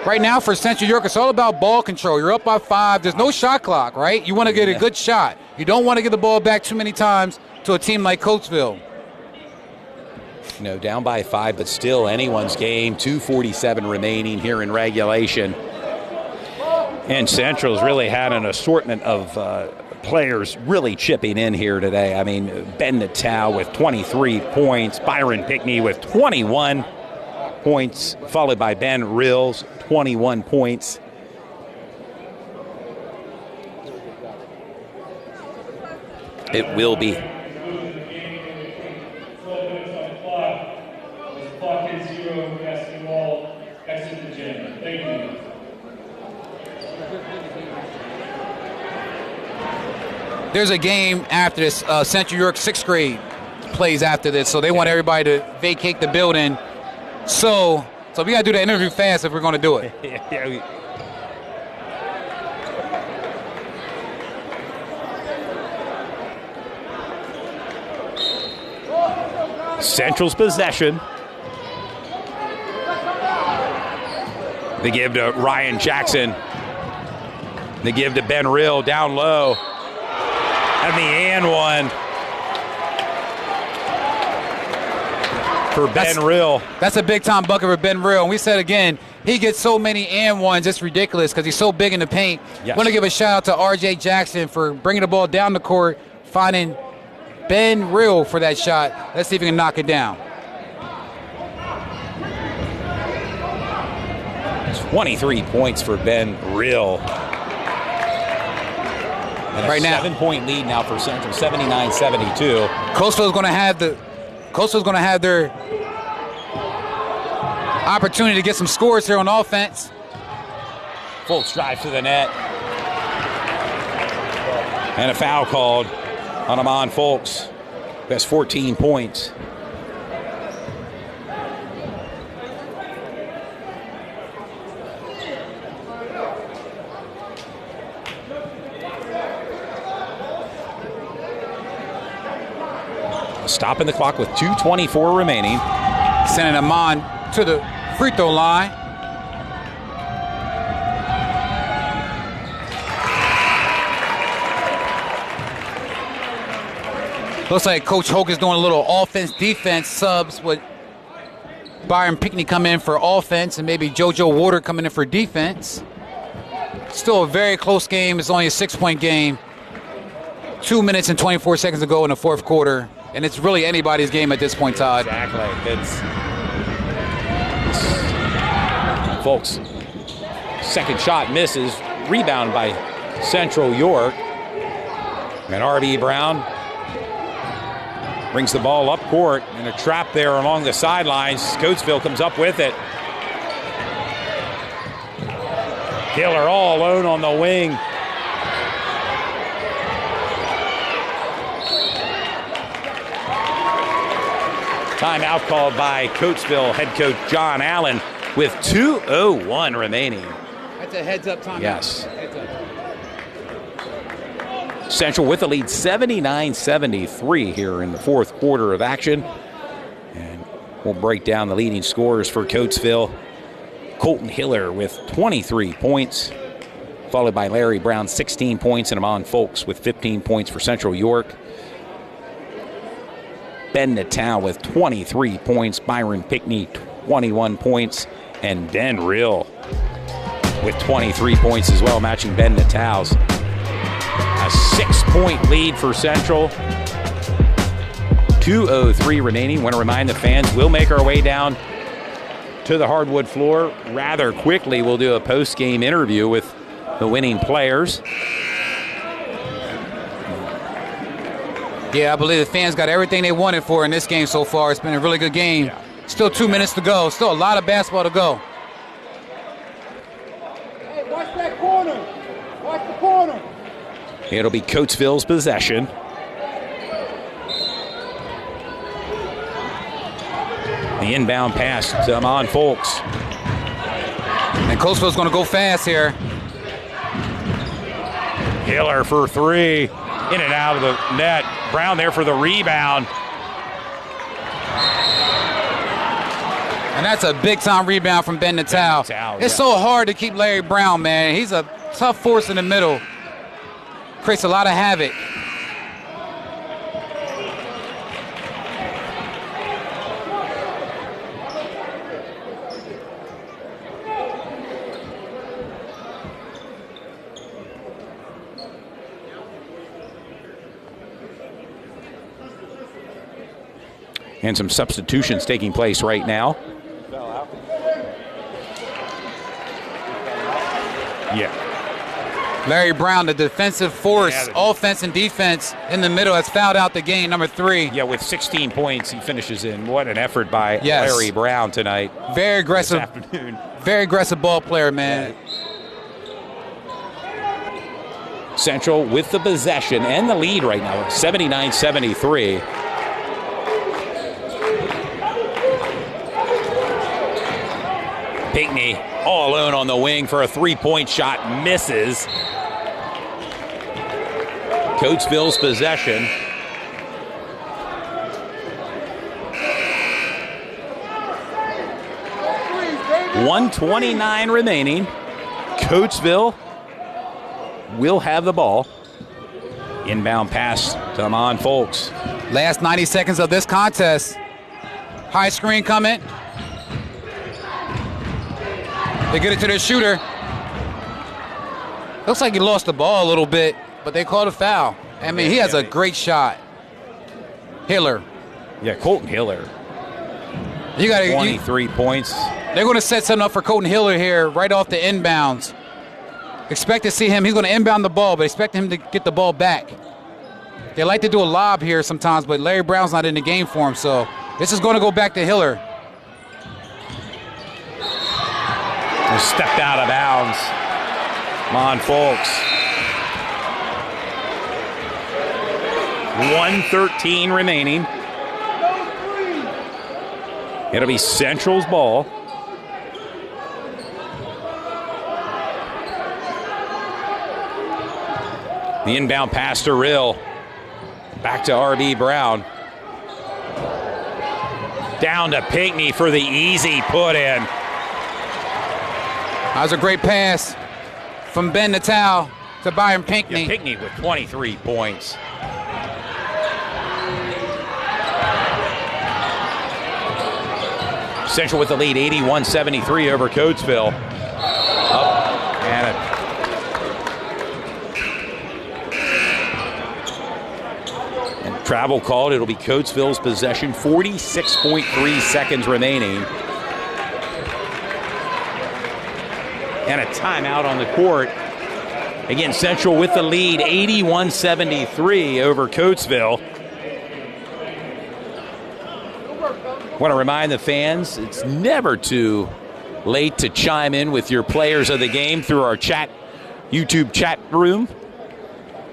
Right now for Central York, it's all about ball control. You're up by 5. There's no shot clock, right? You want to get a good shot. You don't want to get the ball back too many times to a team like Coatesville. You know, down by 5, but still anyone's game. 2:47 remaining here in regulation. And Central's really had an assortment of players really chipping in here today. I mean, Ben Natal with 23 points, Byron Pickney with 21 points, followed by Ben Rills, 21 points. It will be. There's a game after this. Central York 6th grade plays after this, so they want everybody to vacate the building. So we gotta do the interview fast if we're gonna do it. Central's possession. They give to Ryan Jackson. They give to Ben Rill down low. And the and one for Ben Rill. That's a big-time bucket for Ben Rill. And we said again, he gets so many and ones, it's ridiculous because he's so big in the paint. Yes. Want to give a shout-out to R.J. Jackson for bringing the ball down the court, finding Ben Rill for that shot. Let's see if he can knock it down. 23 points for Ben Rill. And right now, 7-point lead now for Central, 79-72. Coatesville's going to have their opportunity to get some scores here on offense. Folks drive to the net. And a foul called on Amon Folks. Who has 14 points. Stopping the clock with 2:24 remaining. Sending Amon to the free throw line. Looks like Coach Hoke is doing a little offense-defense subs with Byron Pickney come in for offense and maybe JoJo Water coming in for defense. Still a very close game. It's only a 6-point game. 2 minutes and 24 seconds to go in the fourth quarter. And it's really anybody's game at this point, Todd. Exactly. It's Folks. Second shot misses. Rebound by Central York. And R.B. Brown brings the ball up court, and a trap there along the sidelines. Coatesville comes up with it. Hiller all alone on the wing. Timeout called by Coatesville head coach John Allen with 2:01 remaining. That's a heads-up timeout. Yes. Heads up. Central with the lead 79-73 here in the fourth quarter of action. And we'll break down the leading scorers for Coatesville Colton Hiller with 23 points, followed by Larry Brown, 16 points, and Amon Folks with 15 points for Central York. Ben Natal with 23 points, Byron Pickney, 21 points, and Ben Rill with 23 points as well, matching Ben Natal's. A 6-point lead for Central. 2:03 remaining. Want to remind the fans, we'll make our way down to the hardwood floor rather quickly. We'll do a post-game interview with the winning players. Yeah, I believe the fans got everything they wanted for in this game so far. It's been a really good game. Yeah. Still 2 minutes to go. Still a lot of basketball to go. Hey, watch that corner. Watch the corner. It'll be Coatesville's possession. The inbound pass to Amon Folks. And Coatesville's going to go fast here. Hiller for three. In and out of the net. Brown there for the rebound. And that's a big-time rebound from Ben Natal. It's so hard to keep Larry Brown, man. He's a tough force in the middle. Creates a lot of havoc. And some substitutions taking place right now. Yeah. Larry Brown, the defensive force, offense and defense in the middle, has fouled out the game, number 3. Yeah, with 16 points, he finishes in. What an effort by Larry Brown tonight. Very aggressive. This afternoon. Very aggressive ball player, man. Central with the possession and the lead right now, 79-73. Pinkney all alone on the wing for a three-point shot, misses. Coatesville's possession. .129 remaining. Coatesville will have the ball. Inbound pass to Amon Folks. Last 90 seconds of this contest. High screen coming. They get it to their shooter. Looks like he lost the ball a little bit, but they called a foul. I mean, he has a great shot. Hiller. Yeah, Colton Hiller. You got 23 points. They're going to set something up for Colton Hiller here right off the inbounds. Expect to see him. He's going to inbound the ball, but expect him to get the ball back. They like to do a lob here sometimes, but Larry Brown's not in the game for him, so this is going to go back to Hiller. Stepped out of bounds. Amon Folks. 1:13 remaining. It'll be Central's ball. The inbound pass to Rill. Back to R.B. Brown. Down to Pinkney for the easy put in. That was a great pass from Ben Natal to Byron Pinkney. Yeah, Pinkney with 23 points. Central with the lead, 81-73 over Coatesville. Up and travel called. It'll be Coatesville's possession. 46.3 seconds remaining. And a timeout on the court. Again, Central with the lead, 81-73 over Coatesville. Want to remind the fans, it's never too late to chime in with your players of the game through our YouTube chat room.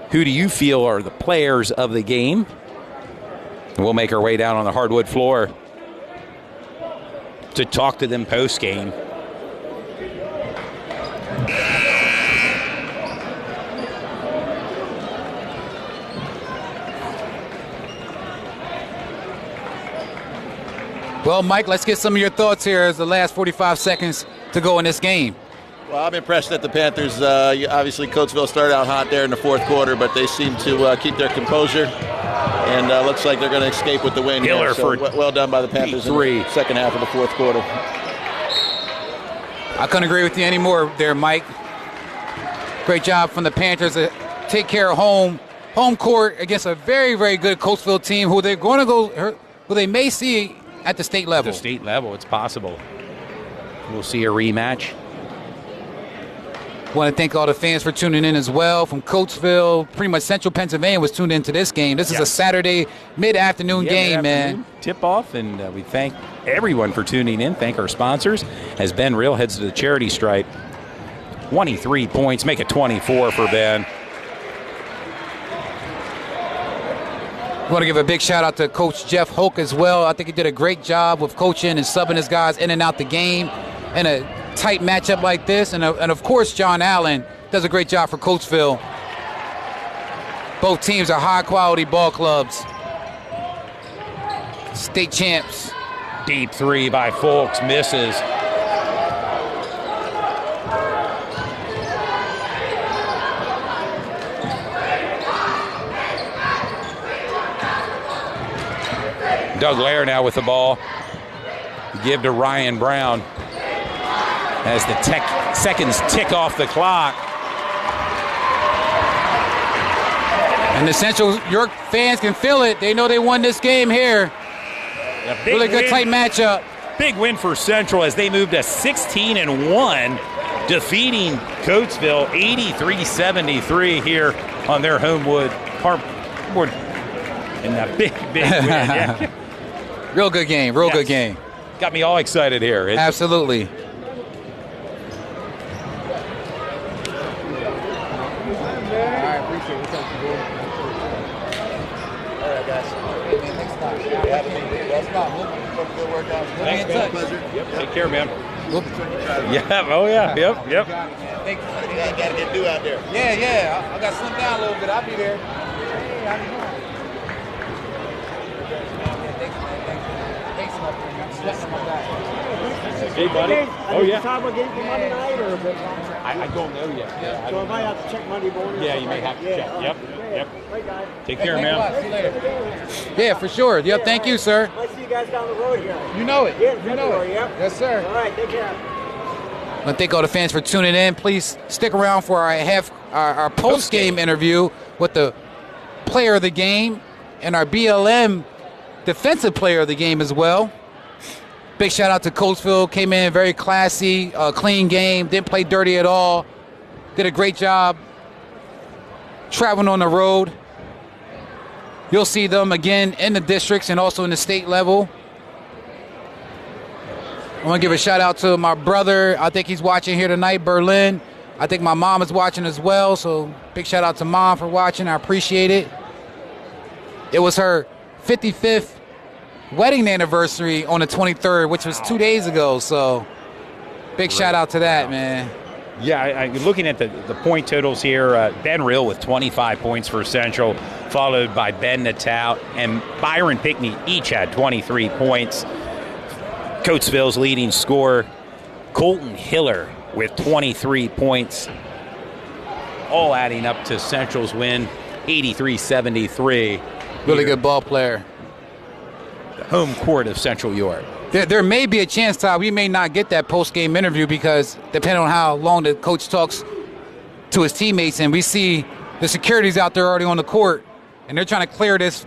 Who do you feel are the players of the game? And we'll make our way down on the hardwood floor to talk to them post-game. Well, Mike, let's get some of your thoughts here as the last 45 seconds to go in this game? Well, I'm impressed that the Panthers, obviously Coatesville started out hot there in the fourth quarter, but they seem to keep their composure, and looks like they're going to escape with the win Hiller here. So for well done by the Panthers in the second half of the fourth quarter. I couldn't agree with you anymore there, Mike. Great job from the Panthers to take care of home court against a very, very good Coatesville team who they're going to who they may see at the state level. At the state level, it's possible. We'll see a rematch. Want to thank all the fans for tuning in as well from Coatesville. Pretty much Central Pennsylvania was tuned into this game. This is a Saturday mid-afternoon game, man. Tip-off, and we thank everyone for tuning in. Thank our sponsors. As Ben Real heads to the charity stripe, 23 points, make it 24 for Ben. I want to give a big shout out to Coach Jeff Hoke as well. I think he did a great job with coaching and subbing his guys in and out the game in a tight matchup like this. And of course, John Allen does a great job for Coatesville. Both teams are high-quality ball clubs. State champs. Deep three by Folks, misses. Doug Lair now with the ball. Give to Ryan Brown as the seconds tick off the clock. And the Central York fans can feel it. They know they won this game here. Really good tight matchup. Big win for Central as they moved to 16-1, defeating Coatesville 83-73 here on their homewood hardwood. And that big win. Yeah. Real good game. Good game. Got me all excited here. Absolutely. All right, appreciate it. All right, guys. Hey, man, next time. That's not. Good work out. Thanks, man. Pleasure. Yep. Take care, man. Yeah. Oh, yeah. Yep. Thank you. You got to get due out there. Yeah. I got slimmed down a little bit. I'll be there. Hey, how you doing? Hey, buddy. Oh, yeah. Time we're getting for Monday night, or is it? I don't know yet. Yeah. So I might have to check Monday morning. Yeah, you may have to check. Yep. Right, guys. Take care, man. See you later. Yeah, for sure. Yep, thank you, sir. Might see you guys down the road here. You know it. Yeah, you know it. Yep. Yes, sir. All right, take care. I want to thank all the fans for tuning in. Please stick around for our post-game interview with the player of the game and our BLM defensive player of the game as well. Big shout out to Coatesville. Came in very classy, clean game. Didn't play dirty at all. Did a great job traveling on the road. You'll see them again in the districts and also in the state level. I want to give a shout out to my brother. I think he's watching here tonight, Berlin. I think my mom is watching as well. So big shout out to Mom for watching. I appreciate it. It was her 55th wedding anniversary on the 23rd, which was 2 days ago. So big shout out to that, man. Yeah, looking at the point totals here, Ben Real with 25 points for Central, followed by Ben Natal and Byron Pickney, each had 23 points. Coatesville's leading scorer, Colton Hiller, with 23 points, all adding up to Central's win, 83-73. Really good ball player. The home court of Central York. There may be a chance, Todd, we may not get that post-game interview because depending on how long the coach talks to his teammates, and we see the security's out there already on the court, and they're trying to clear this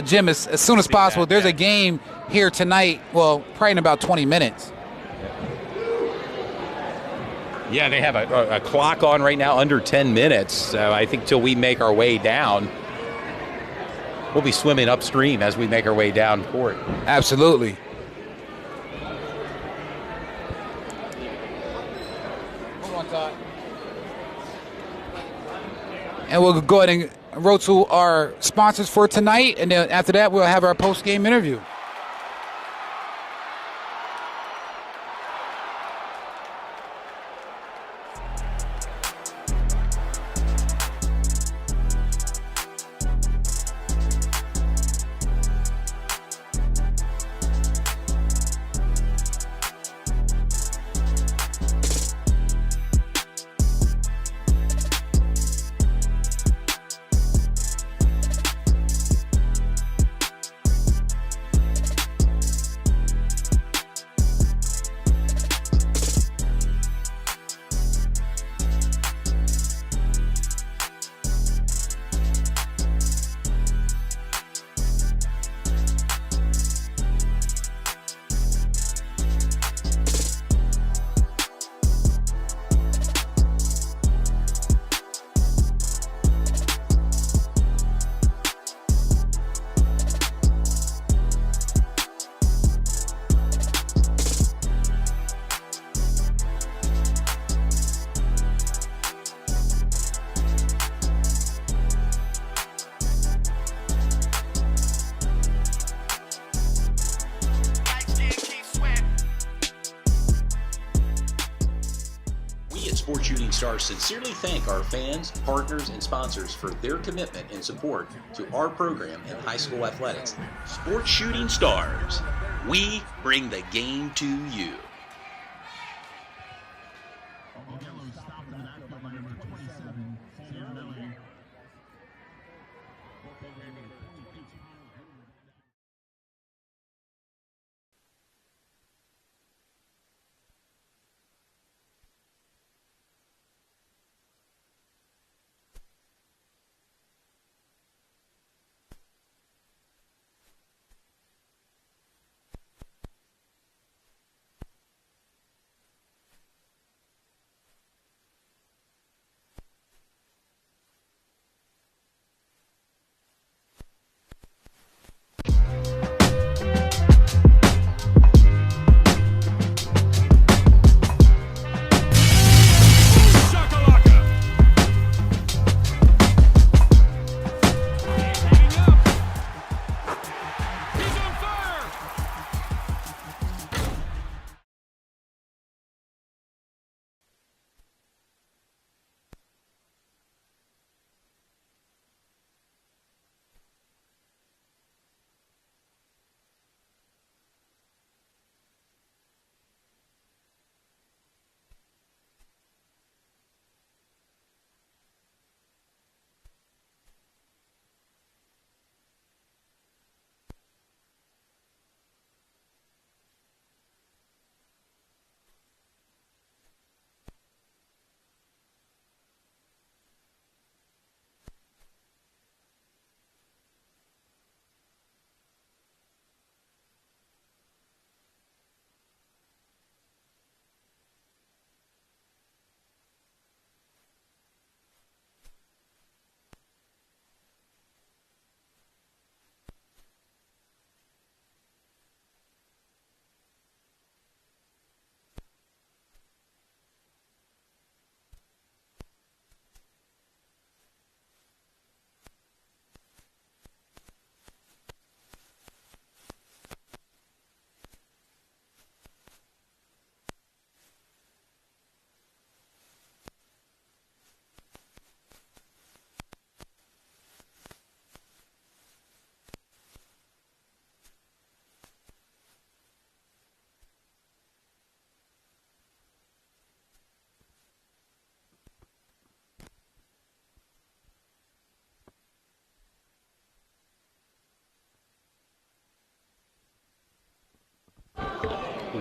gym as soon as possible. There's a game here tonight, well, probably in about 20 minutes. Yeah, they have a clock on right now, under 10 minutes. So I think till we make our way down, we'll be swimming upstream as we make our way down court. Absolutely. Hold on, Todd. And we'll go ahead and roll to our sponsors for tonight, and then after that, we'll have our post-game interview. We at Sports Shooting Stars sincerely thank our fans, partners, and sponsors for their commitment and support to our program in high school athletics. Sports Shooting Stars. We bring the game to you.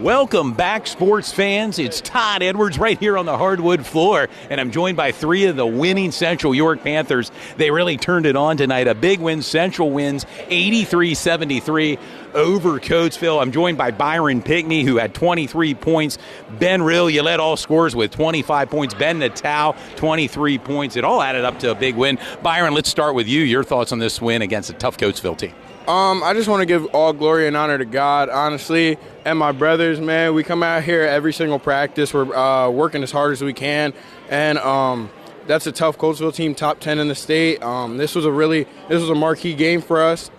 Welcome back, sports fans. It's Todd Edwards right here on the hardwood floor, and I'm joined by three of the winning Central York Panthers. They really turned it on tonight. A big win. Central wins 83-73 over Coatesville. I'm joined by Byron Pickney, who had 23 points. Ben Rill, you led all scorers with 25 points. Ben Natal, 23 points. It all added up to a big win. Byron, let's start with you. Your thoughts on this win against a tough Coatesville team? I just want to give all glory and honor to God, honestly, and my brothers, man. We come out here every single practice. We're working as hard as we can, and that's a tough Coatesville team, top 10 in the state. This was a marquee game for us.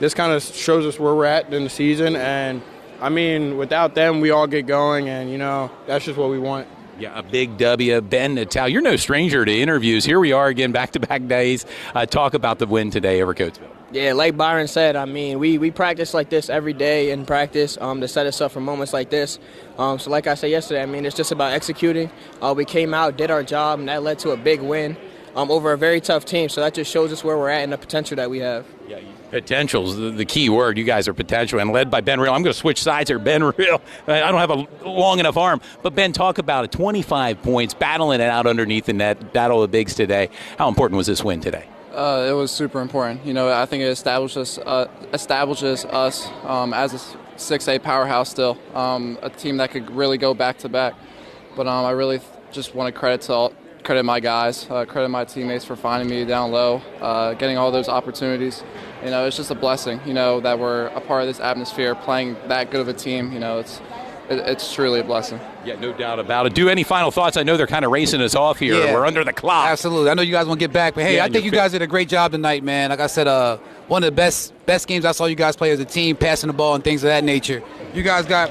This kind of shows us where we're at in the season, and, I mean, without them, we all get going, and, you know, that's just what we want. Yeah, a big W. Ben Natal, you're no stranger to interviews. Here we are again, back-to-back days. Talk about the win today over Coatesville. Yeah, like Byron said, I mean, we practice like this every day in practice to set us up for moments like this. So like I said yesterday, I mean, it's just about executing. We came out, did our job, and that led to a big win over a very tough team. So that just shows us where we're at and the potential that we have. Yeah, potential's the key word. You guys are potential, and led by Ben Rill. I'm going to switch sides here. Ben Rill, I don't have a long enough arm, but Ben, talk about it. 25 points, battling it out underneath the net, battle of the bigs today. How important was this win today? It was super important. You know, I think it establishes us as a 6A powerhouse still, a team that could really go back-to-back. But I really just want to credit my guys, credit my teammates for finding me down low, getting all those opportunities. You know, it's just a blessing, you know, that we're a part of this atmosphere, playing that good of a team. You know, it's truly a blessing. Yeah, no doubt about it. Do any final thoughts? I know they're kind of racing us off here. Yeah, we're under the clock. Absolutely. I know you guys want to get back, but hey, Yeah, I think you guys did a great job tonight, man. Like I said, one of the best games I saw you guys play as a team, passing the ball and things of that nature. You guys got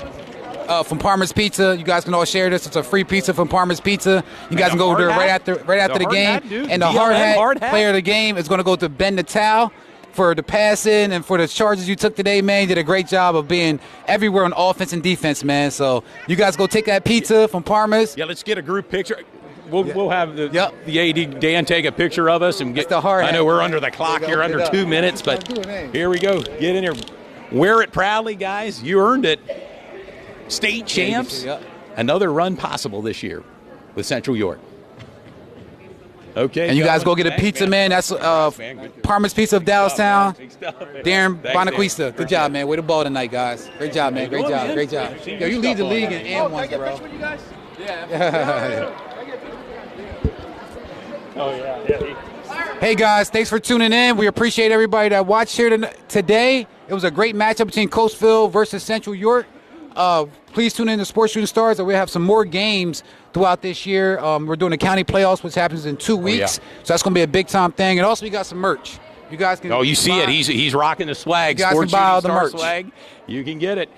from Parma's Pizza. You guys can all share this. It's a free pizza from Parma's Pizza. You guys can go there right after the game. And the hard hat player of the game is going to go to Ben Natal for the passing and for the charges you took today, man. You did a great job of being everywhere on offense and defense, man. So you guys go take that pizza from Parma's. Yeah, let's get a group picture. We'll have the AD Dan take a picture of us and get. The hard I know we're under the clock here, under 2 minutes, but here we go. Get in here, wear it proudly, guys. You earned it. State champs. Another run possible this year with Central York. Okay, and you guys go get a pizza, man. That's Parma's Pizza of Dallastown. Darren Bonaquista. Good job, man. Way to ball tonight, guys. Great job, man. Great job. Great job. Yo, you lead the league in and ones, bro. Yeah. Oh, yeah. Hey, guys, thanks for tuning in. We appreciate everybody that watched here today. It was a great matchup between Coatesville versus Central York. Please tune in to Sports Shooting Stars, and we'll have some more games throughout this year. We're doing the county playoffs, which happens in 2 weeks. So that's going to be a big-time thing. And also, we got some merch. You guys can you see it. He's rocking the swag. You guys can buy all the merch. Swag. You can get it.